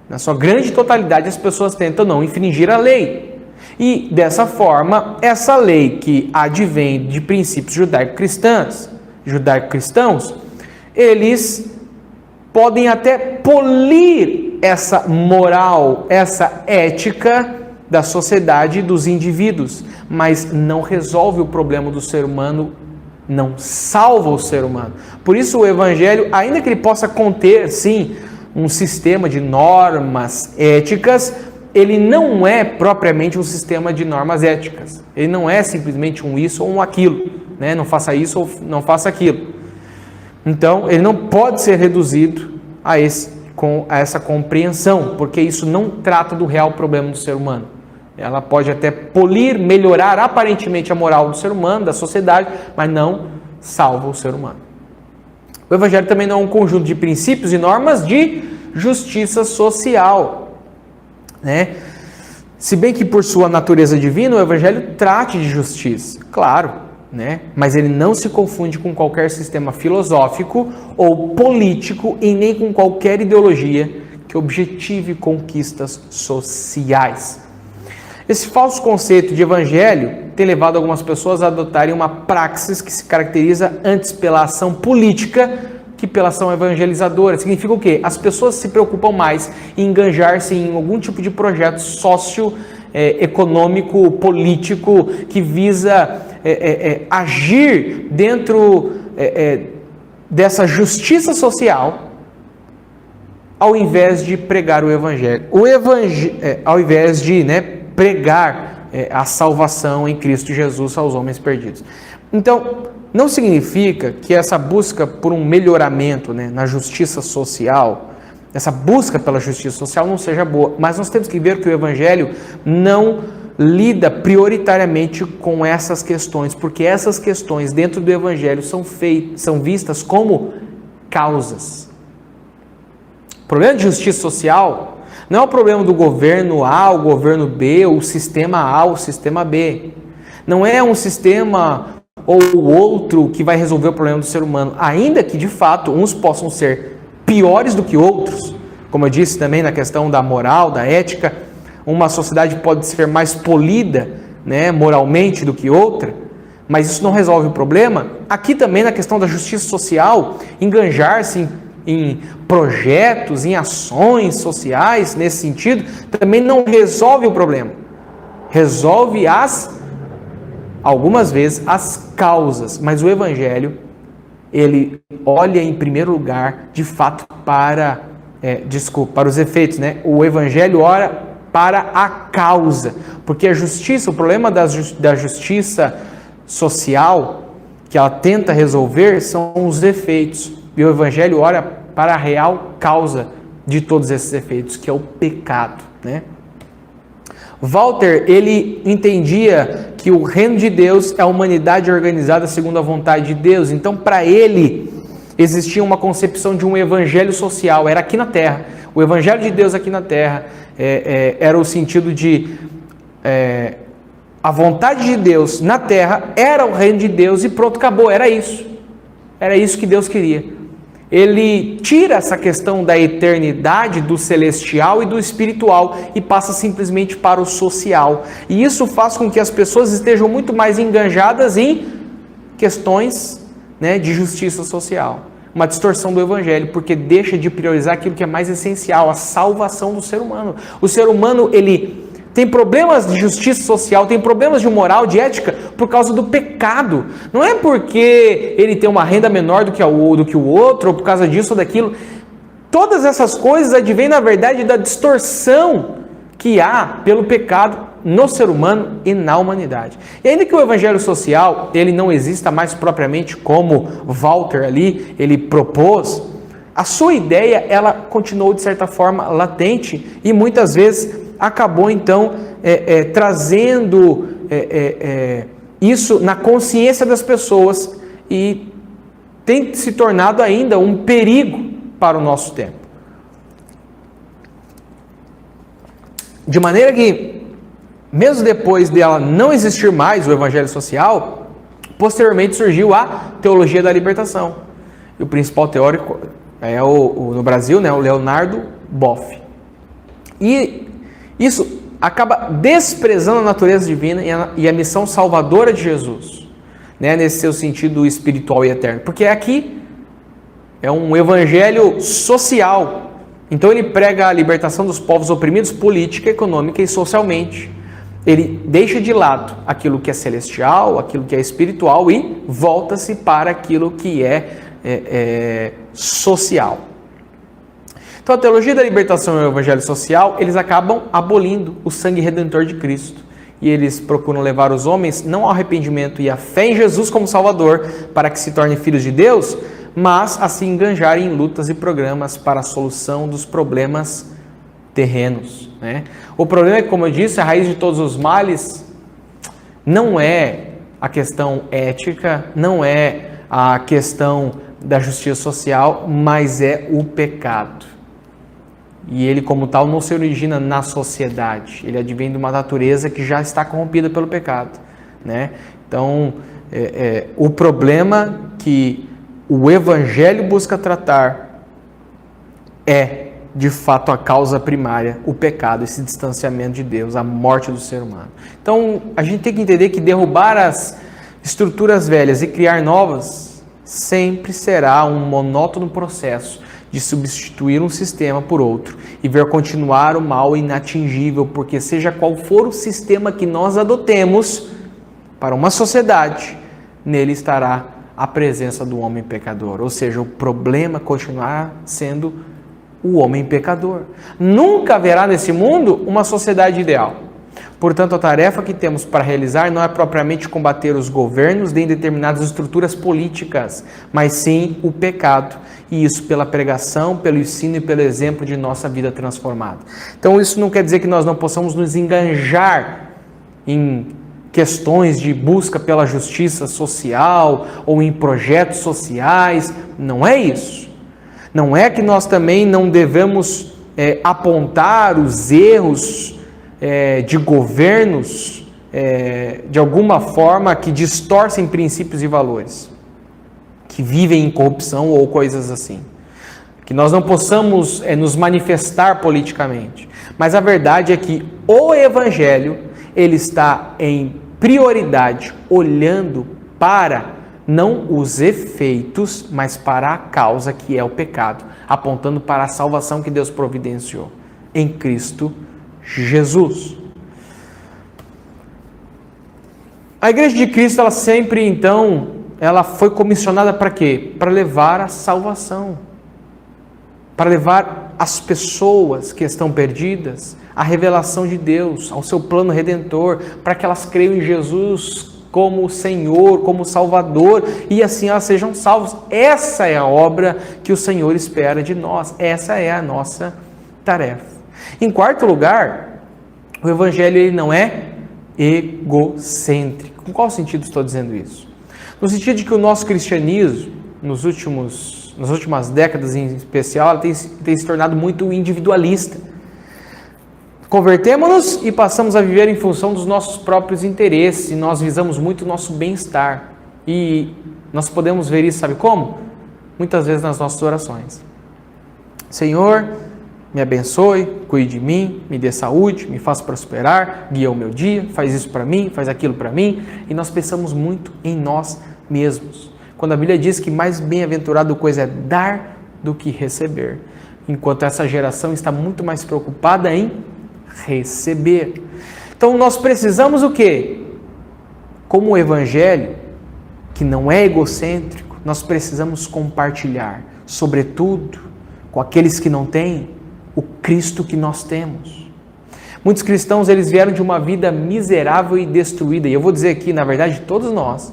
Na sua grande totalidade, as pessoas tentam não infringir a lei. E, dessa forma, essa lei que advém de princípios judaico-cristãos, eles podem até polir essa moral, essa ética da sociedade e dos indivíduos, mas não resolve o problema do ser humano, não salva o ser humano. Por isso, o Evangelho, ainda que ele possa conter, sim, um sistema de normas éticas, ele não é propriamente um sistema de normas éticas. Ele não é simplesmente um isso ou um aquilo, né? Não faça isso ou não faça aquilo. Então, ele não pode ser reduzido a essa compreensão, porque isso não trata do real problema do ser humano. Ela pode até polir, melhorar aparentemente a moral do ser humano, da sociedade, mas não salva o ser humano. O Evangelho também não é um conjunto de princípios e normas de justiça social, né? Se bem que por sua natureza divina o Evangelho trate de justiça, claro, né? Mas ele não se confunde com qualquer sistema filosófico ou político e nem com qualquer ideologia que objetive conquistas sociais. Esse falso conceito de evangelho tem levado algumas pessoas a adotarem uma praxis que se caracteriza antes pela ação política que pela ação evangelizadora. Significa o quê? As pessoas se preocupam mais em enganjar-se em algum tipo de projeto socioeconômico, político, que visa agir dentro dessa justiça social, ao invés de pregar o evangelho. Ao invés de pregar a salvação em Cristo Jesus aos homens perdidos. Então, não significa que essa busca por um melhoramento na justiça social, essa busca pela justiça social não seja boa, mas nós temos que ver que o Evangelho não lida prioritariamente com essas questões, porque essas questões dentro do Evangelho são vistas como causas. O problema de justiça social não é o problema do governo A, o governo B, o sistema A, o sistema B. Não é um sistema ou outro que vai resolver o problema do ser humano, ainda que de fato uns possam ser piores do que outros. Como eu disse também na questão da moral, da ética, uma sociedade pode ser mais polida, moralmente do que outra, mas isso não resolve o problema. Aqui também na questão da justiça social, enganjar-se em projetos, em ações sociais, nesse sentido, também não resolve o problema. Resolve algumas vezes, as causas, mas o Evangelho, ele olha em primeiro lugar, de fato, para os efeitos, O Evangelho olha para a causa, porque a justiça, o problema da justiça social, que ela tenta resolver, são os efeitos, e o Evangelho olha para a real causa de todos esses efeitos, que é o pecado, Walter, ele entendia que o reino de Deus é a humanidade organizada segundo a vontade de Deus. Então, para ele, existia uma concepção de um evangelho social, era aqui na terra. O evangelho de Deus aqui na terra era o sentido de a vontade de Deus na terra era o reino de Deus e pronto, acabou, era isso. Era isso que Deus queria. Ele tira essa questão da eternidade, do celestial e do espiritual e passa simplesmente para o social. E isso faz com que as pessoas estejam muito mais enganjadas em questões de justiça social. Uma distorção do evangelho, porque deixa de priorizar aquilo que é mais essencial, a salvação do ser humano. O ser humano, ele tem problemas de justiça social, tem problemas de moral, de ética, por causa do pecado. Não é porque ele tem uma renda menor do que o outro, ou por causa disso ou daquilo. Todas essas coisas advêm, na verdade, da distorção que há pelo pecado no ser humano e na humanidade. E ainda que o evangelho social, ele não exista mais propriamente como Walter ali, ele propôs, a sua ideia, ela continuou de certa forma latente e muitas vezes acabou então trazendo isso na consciência das pessoas e tem se tornado ainda um perigo para o nosso tempo. De maneira que, mesmo depois dela não existir mais o evangelho social, posteriormente surgiu a teologia da libertação. E o principal teórico é no Brasil, o Leonardo Boff. E isso acaba desprezando a natureza divina e a missão salvadora de Jesus, nesse seu sentido espiritual e eterno. Porque aqui é um evangelho social. Então ele prega a libertação dos povos oprimidos política, econômica e socialmente. Ele deixa de lado aquilo que é celestial, aquilo que é espiritual e volta-se para aquilo que é social. Então a teologia da libertação e o evangelho social, eles acabam abolindo o sangue redentor de Cristo. E eles procuram levar os homens não ao arrependimento e à fé em Jesus como Salvador, para que se tornem filhos de Deus, mas a se enganjarem em lutas e programas para a solução dos problemas terrenos, né? O problema é que, como eu disse, a raiz de todos os males não é a questão ética, não é a questão da justiça social, mas é o pecado. E ele, como tal, não se origina na sociedade. Ele advém de uma natureza que já está corrompida pelo pecado, né? Então, o problema que o Evangelho busca tratar é, de fato, a causa primária, o pecado, esse distanciamento de Deus, a morte do ser humano. Então, a gente tem que entender que derrubar as estruturas velhas e criar novas sempre será um monótono processo de substituir um sistema por outro e ver continuar o mal inatingível, porque seja qual for o sistema que nós adotemos para uma sociedade, nele estará a presença do homem pecador, ou seja, o problema continuará sendo o homem pecador. Nunca haverá nesse mundo uma sociedade ideal. Portanto, a tarefa que temos para realizar não é propriamente combater os governos nem determinadas estruturas políticas, mas sim o pecado. E isso pela pregação, pelo ensino e pelo exemplo de nossa vida transformada. Então, isso não quer dizer que nós não possamos nos enganjar em questões de busca pela justiça social ou em projetos sociais. Não é isso. Não é que nós também não devemos apontar os erros de governos, de alguma forma, que distorcem princípios e valores, que vivem em corrupção ou coisas assim. Que nós não possamos nos manifestar politicamente. Mas a verdade é que o Evangelho, ele está em prioridade, olhando para não os efeitos, mas para a causa, que é o pecado, apontando para a salvação que Deus providenciou em Cristo Jesus. A Igreja de Cristo, ela sempre, então, ela foi comissionada para quê? Para levar a salvação, para levar as pessoas que estão perdidas à revelação de Deus, ao seu plano redentor, para que elas creiam em Jesus como Senhor, como Salvador, e assim elas sejam salvas. Essa é a obra que o Senhor espera de nós, essa é a nossa tarefa. Em quarto lugar, o Evangelho, ele não é egocêntrico. Com qual sentido estou dizendo isso? No sentido de que o nosso cristianismo, nas últimas décadas em especial, tem se tornado muito individualista. Convertemos-nos e passamos a viver em função dos nossos próprios interesses, e nós visamos muito o nosso bem-estar. E nós podemos ver isso, sabe como? Muitas vezes nas nossas orações. Senhor, me abençoe, cuide de mim, me dê saúde, me faça prosperar, guia o meu dia, faz isso para mim, faz aquilo para mim. E nós pensamos muito em nós mesmos. Quando a Bíblia diz que mais bem-aventurado coisa é dar do que receber. Enquanto essa geração está muito mais preocupada em receber. Então nós precisamos o quê? Como o Evangelho, que não é egocêntrico, nós precisamos compartilhar, sobretudo com aqueles que não têm, o Cristo que nós temos. Muitos cristãos, eles vieram de uma vida miserável e destruída. E eu vou dizer aqui, na verdade, todos nós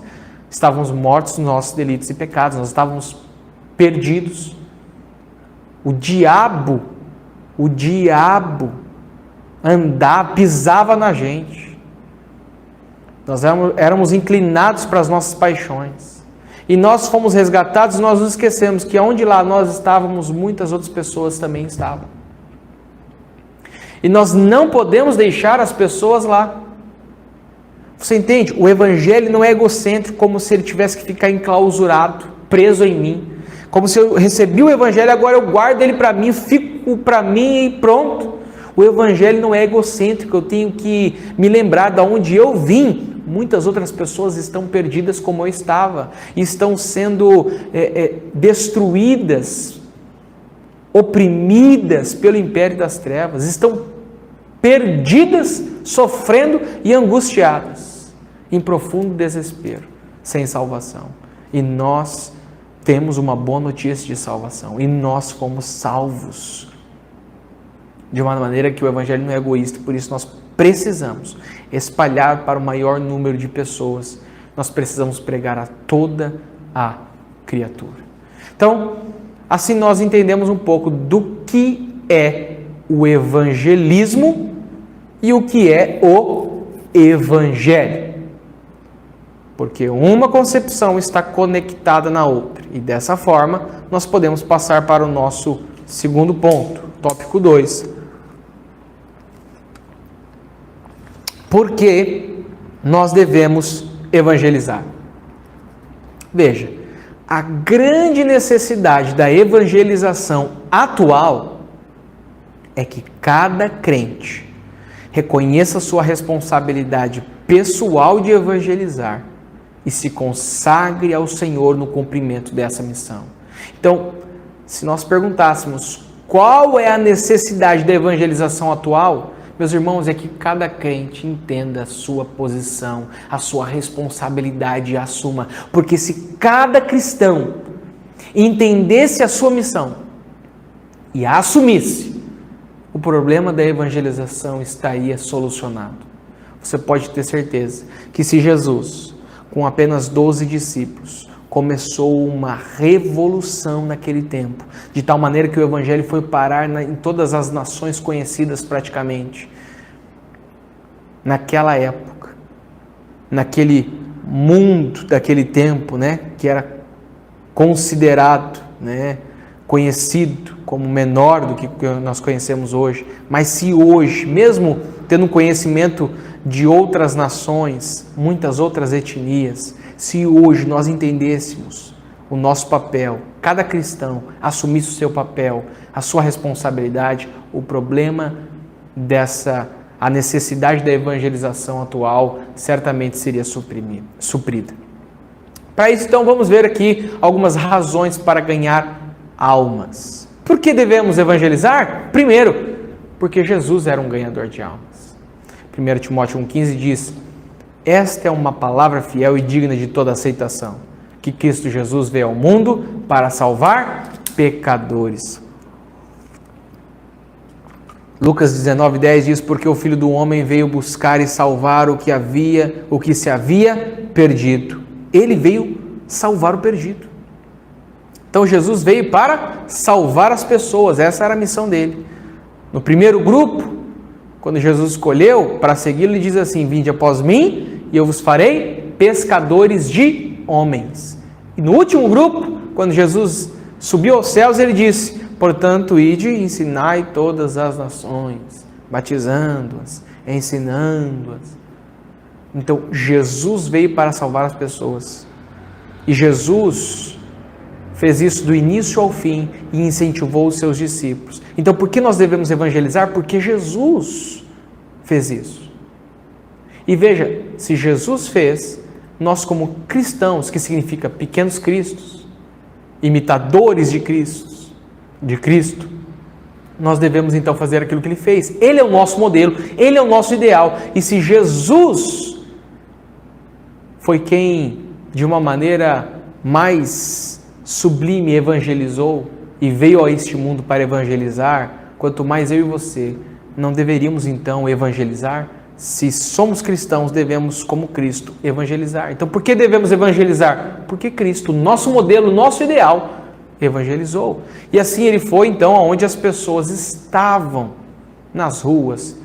estávamos mortos nos nossos delitos e pecados. Nós estávamos perdidos. O diabo pisava na gente. Nós éramos inclinados para as nossas paixões. E nós fomos resgatados e nós nos esquecemos que onde lá nós estávamos, muitas outras pessoas também estavam. E nós não podemos deixar as pessoas lá. Você entende? O Evangelho não é egocêntrico, como se ele tivesse que ficar enclausurado, preso em mim. Como se eu recebi o Evangelho, agora eu guardo ele para mim, fico para mim e pronto. O Evangelho não é egocêntrico, eu tenho que me lembrar de onde eu vim. Muitas outras pessoas estão perdidas como eu estava, estão sendo destruídas, oprimidas pelo império das trevas, estão perdidas, sofrendo e angustiadas, em profundo desespero, sem salvação. E nós temos uma boa notícia de salvação, e nós fomos salvos de uma maneira que o evangelho não é egoísta, por isso nós precisamos espalhar para o maior número de pessoas. Nós precisamos pregar a toda a criatura. Então, assim nós entendemos um pouco do que é o evangelismo e o que é o evangelho. Porque uma concepção está conectada na outra. E dessa forma, nós podemos passar para o nosso segundo ponto, tópico 2. Por que nós devemos evangelizar? Veja, a grande necessidade da evangelização atual é que cada crente reconheça sua responsabilidade pessoal de evangelizar e se consagre ao Senhor no cumprimento dessa missão. Então, se nós perguntássemos qual é a necessidade da evangelização atual, meus irmãos, é que cada crente entenda a sua posição, a sua responsabilidade e assuma. Porque se cada cristão entendesse a sua missão e a assumisse, o problema da evangelização estaria solucionado. Você pode ter certeza que se Jesus, com apenas 12 discípulos, começou uma revolução naquele tempo, de tal maneira que o evangelho foi parar em todas as nações conhecidas praticamente. Naquela época, naquele mundo daquele tempo, que era considerado, conhecido como menor do que nós conhecemos hoje. Mas se hoje, mesmo tendo um conhecimento de outras nações, muitas outras etnias, se hoje nós entendêssemos o nosso papel, cada cristão assumisse o seu papel, a sua responsabilidade, o problema a necessidade da evangelização atual certamente seria suprida. Para isso, então, vamos ver aqui algumas razões para ganhar almas. Por que devemos evangelizar? Primeiro, porque Jesus era um ganhador de almas. 1 Timóteo 1,15 diz: esta é uma palavra fiel e digna de toda aceitação, que Cristo Jesus veio ao mundo para salvar pecadores. Lucas 19,10 diz: porque o Filho do Homem veio buscar e salvar o que se havia perdido. Ele veio salvar o perdido. Então Jesus veio para salvar as pessoas, essa era a missão dele. No primeiro grupo, quando Jesus escolheu para segui-lo, ele diz assim: vinde após mim e eu vos farei pescadores de homens. E no último grupo, quando Jesus subiu aos céus, ele disse: portanto, ide e ensinai todas as nações, batizando-as, ensinando-as. Então, Jesus veio para salvar as pessoas. E Jesus fez isso do início ao fim e incentivou os seus discípulos. Então, por que nós devemos evangelizar? Porque Jesus fez isso. E veja, se Jesus fez, nós como cristãos, que significa pequenos cristos, imitadores de Cristo, nós devemos então fazer aquilo que ele fez. Ele é o nosso modelo, ele é o nosso ideal. E se Jesus foi quem, de uma maneira mais sublime, evangelizou e veio a este mundo para evangelizar, quanto mais eu e você não deveríamos então evangelizar? Se somos cristãos, devemos, como Cristo, evangelizar. Então, por que devemos evangelizar? Porque Cristo, nosso modelo, nosso ideal, evangelizou. E assim ele foi então aonde as pessoas estavam, nas ruas,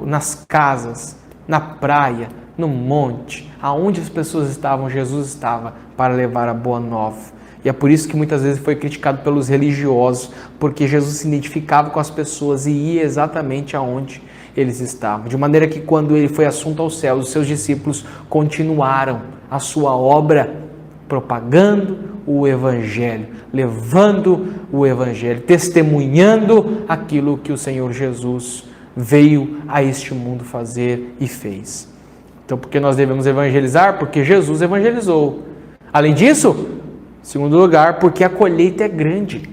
nas casas, na praia, no monte, aonde as pessoas estavam, Jesus estava para levar a boa nova. E é por isso que muitas vezes foi criticado pelos religiosos, porque Jesus se identificava com as pessoas e ia exatamente aonde eles estavam. De maneira que quando ele foi assunto aos céus, os seus discípulos continuaram a sua obra propagando o Evangelho, levando o Evangelho, testemunhando aquilo que o Senhor Jesus veio a este mundo fazer e fez. Então, por que nós devemos evangelizar? Porque Jesus evangelizou. Além disso, em segundo lugar, porque a colheita é grande.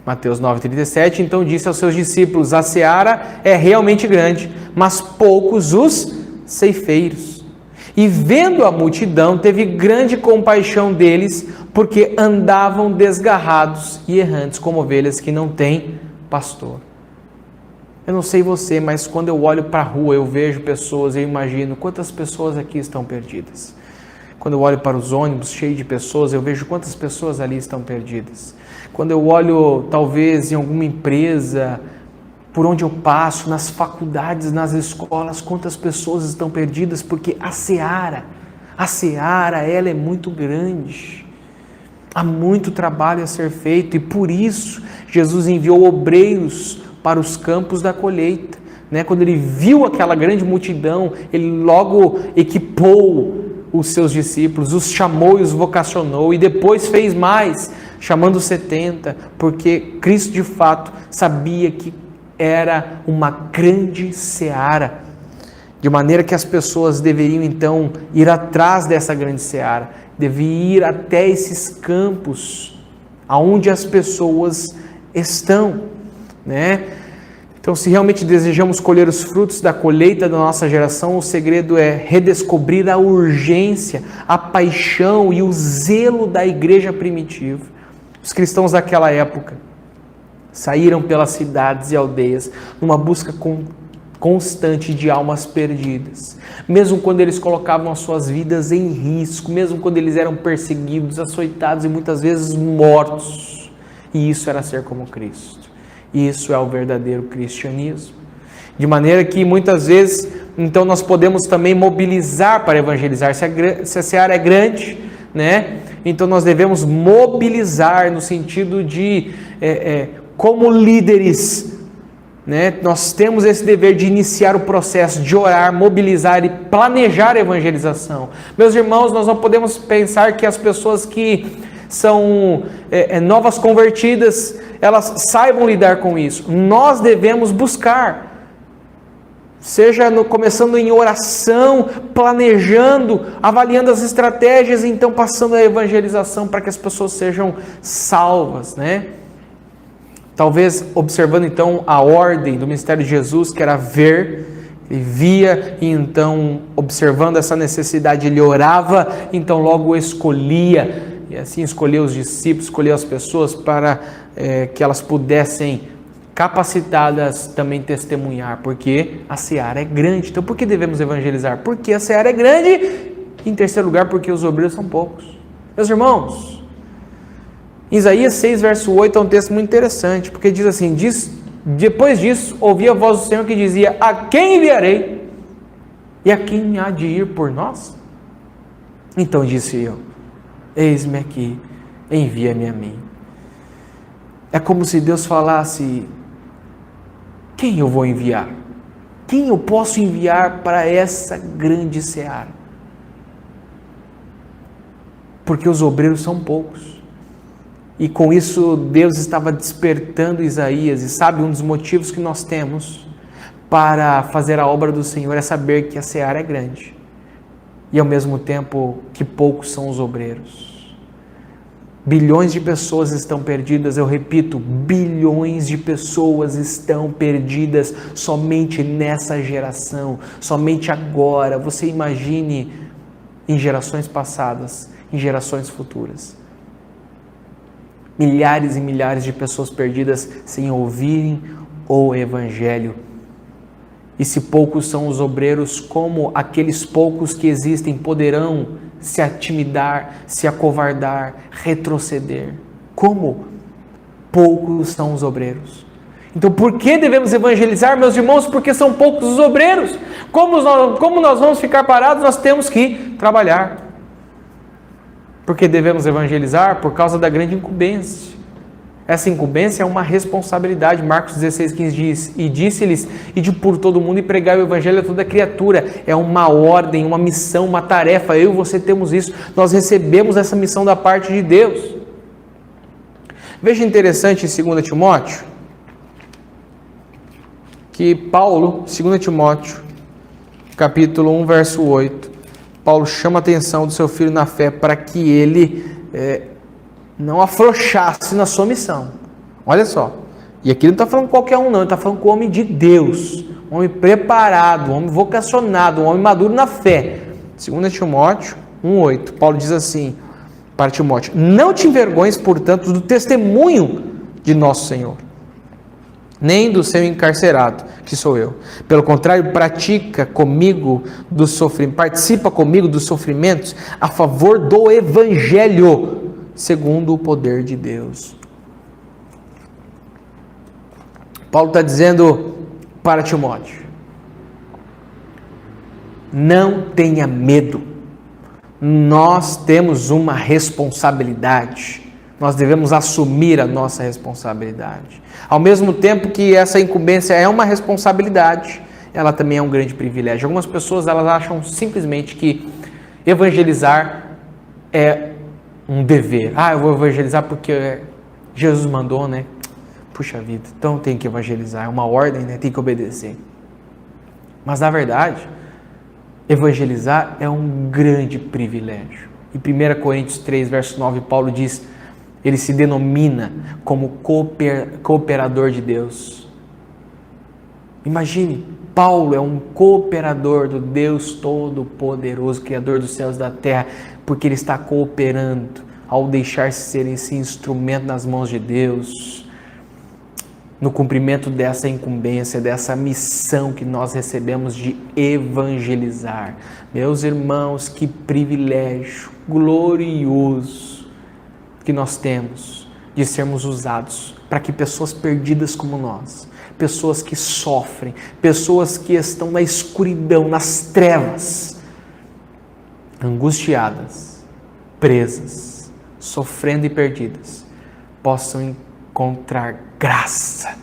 Mateus 9,37, então disse aos seus discípulos: a seara é realmente grande, mas poucos os ceifeiros. E vendo a multidão, teve grande compaixão deles, porque andavam desgarrados e errantes, como ovelhas que não têm pastor. Eu não sei você, mas quando eu olho para a rua, eu vejo pessoas, eu imagino quantas pessoas aqui estão perdidas. Quando eu olho para os ônibus cheios de pessoas, eu vejo quantas pessoas ali estão perdidas. Quando eu olho, talvez, em alguma empresa, por onde eu passo, nas faculdades, nas escolas, quantas pessoas estão perdidas, porque a seara, ela é muito grande. Há muito trabalho a ser feito e por isso Jesus enviou obreiros para os campos da colheita. Quando ele viu aquela grande multidão, ele logo equipou os seus discípulos, os chamou e os vocacionou, e depois fez mais, chamando 70, porque Cristo de fato sabia que era uma grande seara, de maneira que as pessoas deveriam então ir atrás dessa grande seara, deviam ir até esses campos, aonde as pessoas estão, Então, se realmente desejamos colher os frutos da colheita da nossa geração, o segredo é redescobrir a urgência, a paixão e o zelo da igreja primitiva. Os cristãos daquela época saíram pelas cidades e aldeias numa busca constante de almas perdidas. Mesmo quando eles colocavam as suas vidas em risco, mesmo quando eles eram perseguidos, açoitados e muitas vezes mortos. E isso era ser como Cristo. Isso é o verdadeiro cristianismo. De maneira que muitas vezes, então nós podemos também mobilizar para evangelizar. Se a seara é grande, então nós devemos mobilizar no sentido de, como líderes, nós temos esse dever de iniciar o processo, de orar, mobilizar e planejar a evangelização. Meus irmãos, nós não podemos pensar que as pessoas que são novas convertidas, elas saibam lidar com isso. Nós devemos buscar, seja começando em oração, planejando, avaliando as estratégias, e então passando a evangelização para que as pessoas sejam salvas, Talvez observando então a ordem do ministério de Jesus, que era ver, ele via, e então observando essa necessidade, ele orava, então logo escolhia, e assim escolheu os discípulos, escolheu as pessoas para que elas pudessem, capacitadas, também testemunhar, porque a seara é grande. Então por que devemos evangelizar? Porque a seara é grande, e em terceiro lugar, porque os obreiros são poucos. Meus irmãos, Isaías 6, verso 8 é um texto muito interessante, porque diz assim, depois disso, ouvi a voz do Senhor que dizia, a quem enviarei? E a quem há de ir por nós? Então disse eu, eis-me aqui, envia-me a mim. É como se Deus falasse, quem eu vou enviar? Quem eu posso enviar para essa grande seara? Porque os obreiros são poucos. E com isso Deus estava despertando Isaías, e sabe, um dos motivos que nós temos para fazer a obra do Senhor é saber que a seara é grande, e ao mesmo tempo que poucos são os obreiros. Bilhões de pessoas estão perdidas, eu repito, bilhões de pessoas estão perdidas somente nessa geração, somente agora. Você imagine em gerações passadas, em gerações futuras. Milhares e milhares de pessoas perdidas sem ouvirem o Evangelho. E se poucos são os obreiros, como aqueles poucos que existem poderão se atimidar, se acovardar, retroceder? Como poucos são os obreiros? Então por que devemos evangelizar, meus irmãos? Porque são poucos os obreiros. Como nós vamos ficar parados? Nós temos que trabalhar. Porque devemos evangelizar? Por causa da grande incumbência. Essa incumbência é uma responsabilidade. Marcos 16,15 diz, e disse-lhes, ide por todo mundo e pregai o evangelho a toda criatura. É uma ordem, uma missão, uma tarefa. Eu e você temos isso. Nós recebemos essa missão da parte de Deus. Veja interessante em 2 Timóteo, que Paulo, 2 Timóteo, capítulo 1, verso 8, Paulo chama a atenção do seu filho na fé para que ele não afrouxasse na sua missão. Olha só, e aqui não está falando qualquer um não, ele está falando com o homem de Deus, um homem preparado, um homem vocacionado, um homem maduro na fé. 2 Timóteo 1,8, Paulo diz assim para Timóteo, não te envergonhes, portanto, do testemunho de nosso Senhor, nem do seu encarcerado, que sou eu. Pelo contrário, participa comigo dos sofrimentos a favor do Evangelho, segundo o poder de Deus. Paulo está dizendo para Timóteo: não tenha medo, nós temos uma responsabilidade, nós devemos assumir a nossa responsabilidade. Ao mesmo tempo que essa incumbência é uma responsabilidade, ela também é um grande privilégio. Algumas pessoas elas acham simplesmente que evangelizar é um dever. Eu vou evangelizar porque Jesus mandou, né? Puxa vida, então tem que evangelizar, é uma ordem, né? Tem que obedecer. Mas na verdade, evangelizar é um grande privilégio. Em 1 Coríntios 3, verso 9, Paulo diz, ele se denomina como cooperador de Deus. Imagine, Paulo é um cooperador do Deus Todo-Poderoso, Criador dos céus e da terra, porque ele está cooperando ao deixar-se ser esse instrumento nas mãos de Deus, no cumprimento dessa incumbência, dessa missão que nós recebemos de evangelizar. Meus irmãos, que privilégio glorioso que nós temos de sermos usados para que pessoas perdidas como nós, pessoas que sofrem, pessoas que estão na escuridão, nas trevas, angustiadas, presas, sofrendo e perdidas, possam encontrar graça,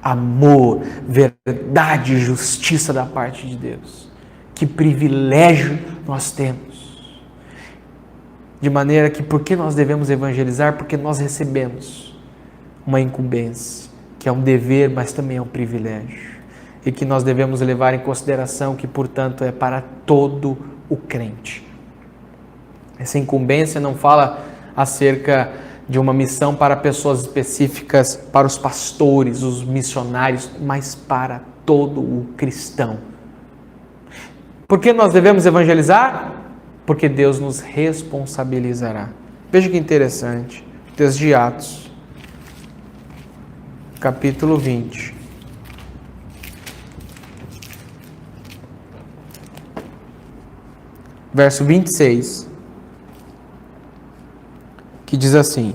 amor, verdade e justiça da parte de Deus. Que privilégio nós temos. De maneira que, por que nós devemos evangelizar? Porque nós recebemos uma incumbência, que é um dever, mas também é um privilégio. E que nós devemos levar em consideração que, portanto, é para todo o crente. Essa incumbência não fala acerca de uma missão para pessoas específicas, para os pastores, os missionários, mas para todo o cristão. Por que nós devemos evangelizar? Porque Deus nos responsabilizará. Veja que interessante, texto de Atos, capítulo 20. Verso 26, que diz assim: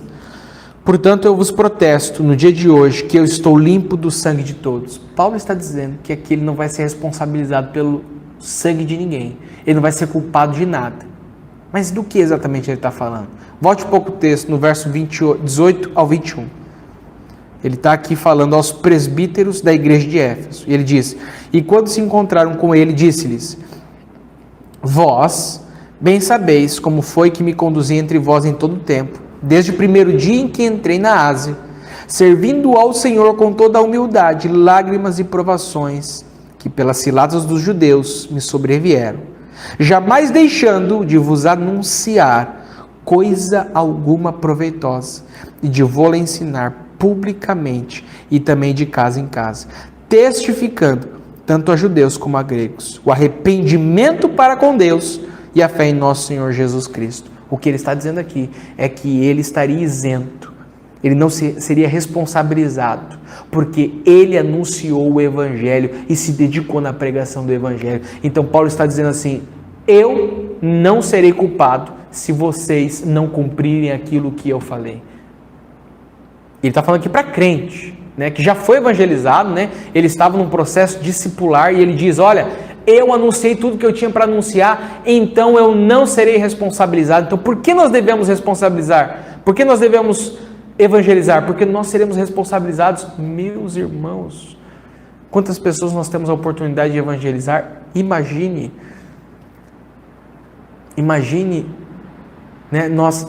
portanto eu vos protesto no dia de hoje que eu estou limpo do sangue de todos. Paulo está dizendo que aqui ele não vai ser responsabilizado pelo sangue de ninguém, ele não vai ser culpado de nada. Mas do que exatamente ele está falando? Volte um pouco o texto, no verso 18 ao 21. Ele está aqui falando aos presbíteros da igreja de Éfeso. E ele diz: e quando se encontraram com ele, disse-lhes: vós bem sabeis como foi que me conduzi entre vós em todo o tempo, desde o primeiro dia em que entrei na Ásia, servindo ao Senhor com toda a humildade, lágrimas e provações, que pelas ciladas dos judeus me sobrevieram, jamais deixando de vos anunciar coisa alguma proveitosa, e de vou-la ensinar publicamente e também de casa em casa, testificando tanto a judeus como a gregos o arrependimento para com Deus e a fé em nosso Senhor Jesus Cristo. O que ele está dizendo aqui é que ele estaria isento, ele não seria responsabilizado, porque ele anunciou o Evangelho e se dedicou na pregação do Evangelho. Então Paulo está dizendo assim: eu não serei culpado se vocês não cumprirem aquilo que eu falei. Ele está falando aqui para crente, né, que já foi evangelizado, né, ele estava num processo discipular e ele diz: olha, eu anunciei tudo que eu tinha para anunciar, então eu não serei responsabilizado. Então por que nós devemos responsabilizar? Por que nós devemos evangelizar? Porque nós seremos responsabilizados. Meus irmãos, quantas pessoas nós temos a oportunidade de evangelizar? Imagine, né, nós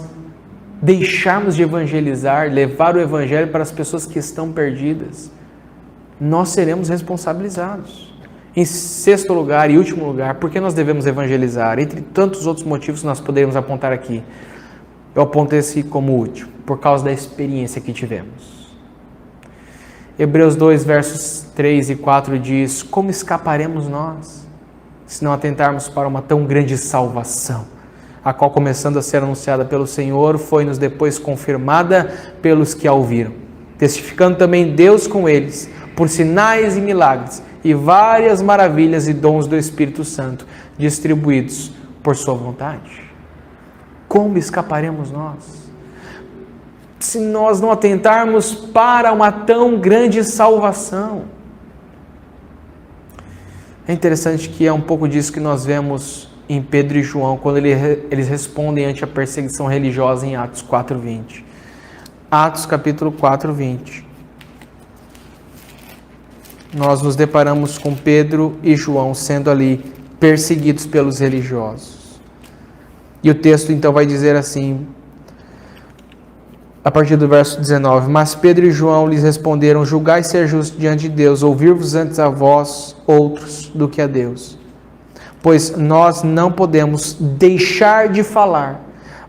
deixarmos de evangelizar, levar o evangelho para as pessoas que estão perdidas. Nós seremos responsabilizados. Em sexto lugar e último lugar, por que nós devemos evangelizar? Entre tantos outros motivos que nós poderíamos apontar aqui, eu aponto esse como último, por causa da experiência que tivemos. Hebreus 2, versos 3 e 4 diz: como escaparemos nós, se não atentarmos para uma tão grande salvação, a qual, começando a ser anunciada pelo Senhor, foi-nos depois confirmada pelos que a ouviram, testificando também Deus com eles, por sinais e milagres e várias maravilhas e dons do Espírito Santo distribuídos por sua vontade. Como escaparemos nós? Se nós não atentarmos para uma tão grande salvação. É interessante que é um pouco disso que nós vemos em Pedro e João, quando eles respondem ante a perseguição religiosa em Atos 4:20. Atos capítulo 4:20. Nós nos deparamos com Pedro e João sendo ali perseguidos pelos religiosos. E o texto então vai dizer assim, a partir do verso 19: Mas Pedro e João lhes responderam: Julgai ser justo diante de Deus, ouvir-vos antes a vós outros do que a Deus. Pois nós não podemos deixar de falar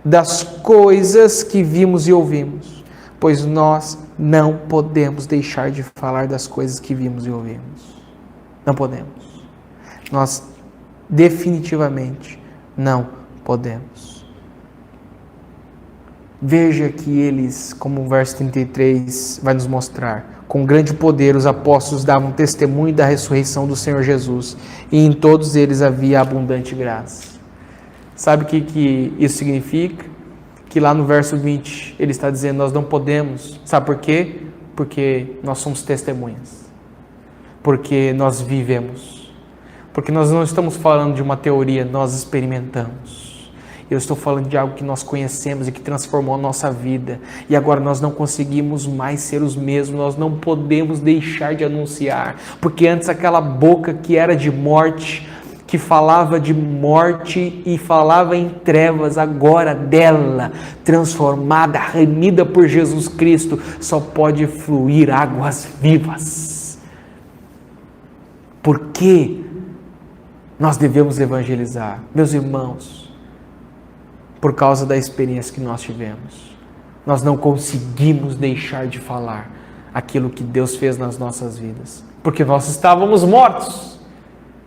das coisas que vimos e ouvimos. Pois nós não podemos deixar de falar das coisas que vimos e ouvimos. Não podemos. Nós definitivamente não podemos. Veja que eles, como o verso 33 vai nos mostrar, com grande poder os apóstolos davam testemunho da ressurreição do Senhor Jesus, e em todos eles havia abundante graça. Sabe o que isso significa? Que lá no verso 20 ele está dizendo, nós não podemos. Sabe por quê? Porque nós somos testemunhas. Porque nós vivemos. Porque nós não estamos falando de uma teoria, nós experimentamos. Eu estou falando de algo que nós conhecemos e que transformou a nossa vida. E agora nós não conseguimos mais ser os mesmos, nós não podemos deixar de anunciar. Porque antes aquela boca que era de morte, que falava de morte e falava em trevas, agora dela, transformada, remida por Jesus Cristo, só pode fluir águas vivas. Por que nós devemos evangelizar? Meus irmãos, por causa da experiência que nós tivemos. Nós não conseguimos deixar de falar aquilo que Deus fez nas nossas vidas. Porque nós estávamos mortos,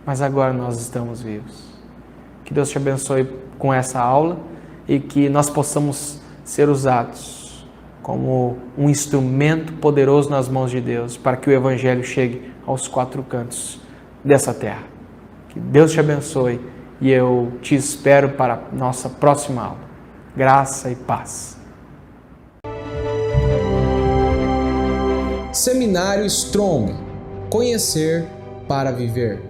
mas agora nós estamos vivos. Que Deus te abençoe com essa aula e que nós possamos ser usados como um instrumento poderoso nas mãos de Deus para que o Evangelho chegue aos quatro cantos dessa terra. Que Deus te abençoe. E eu te espero para a nossa próxima aula. Graça e paz. Seminário Strong. Conhecer para viver.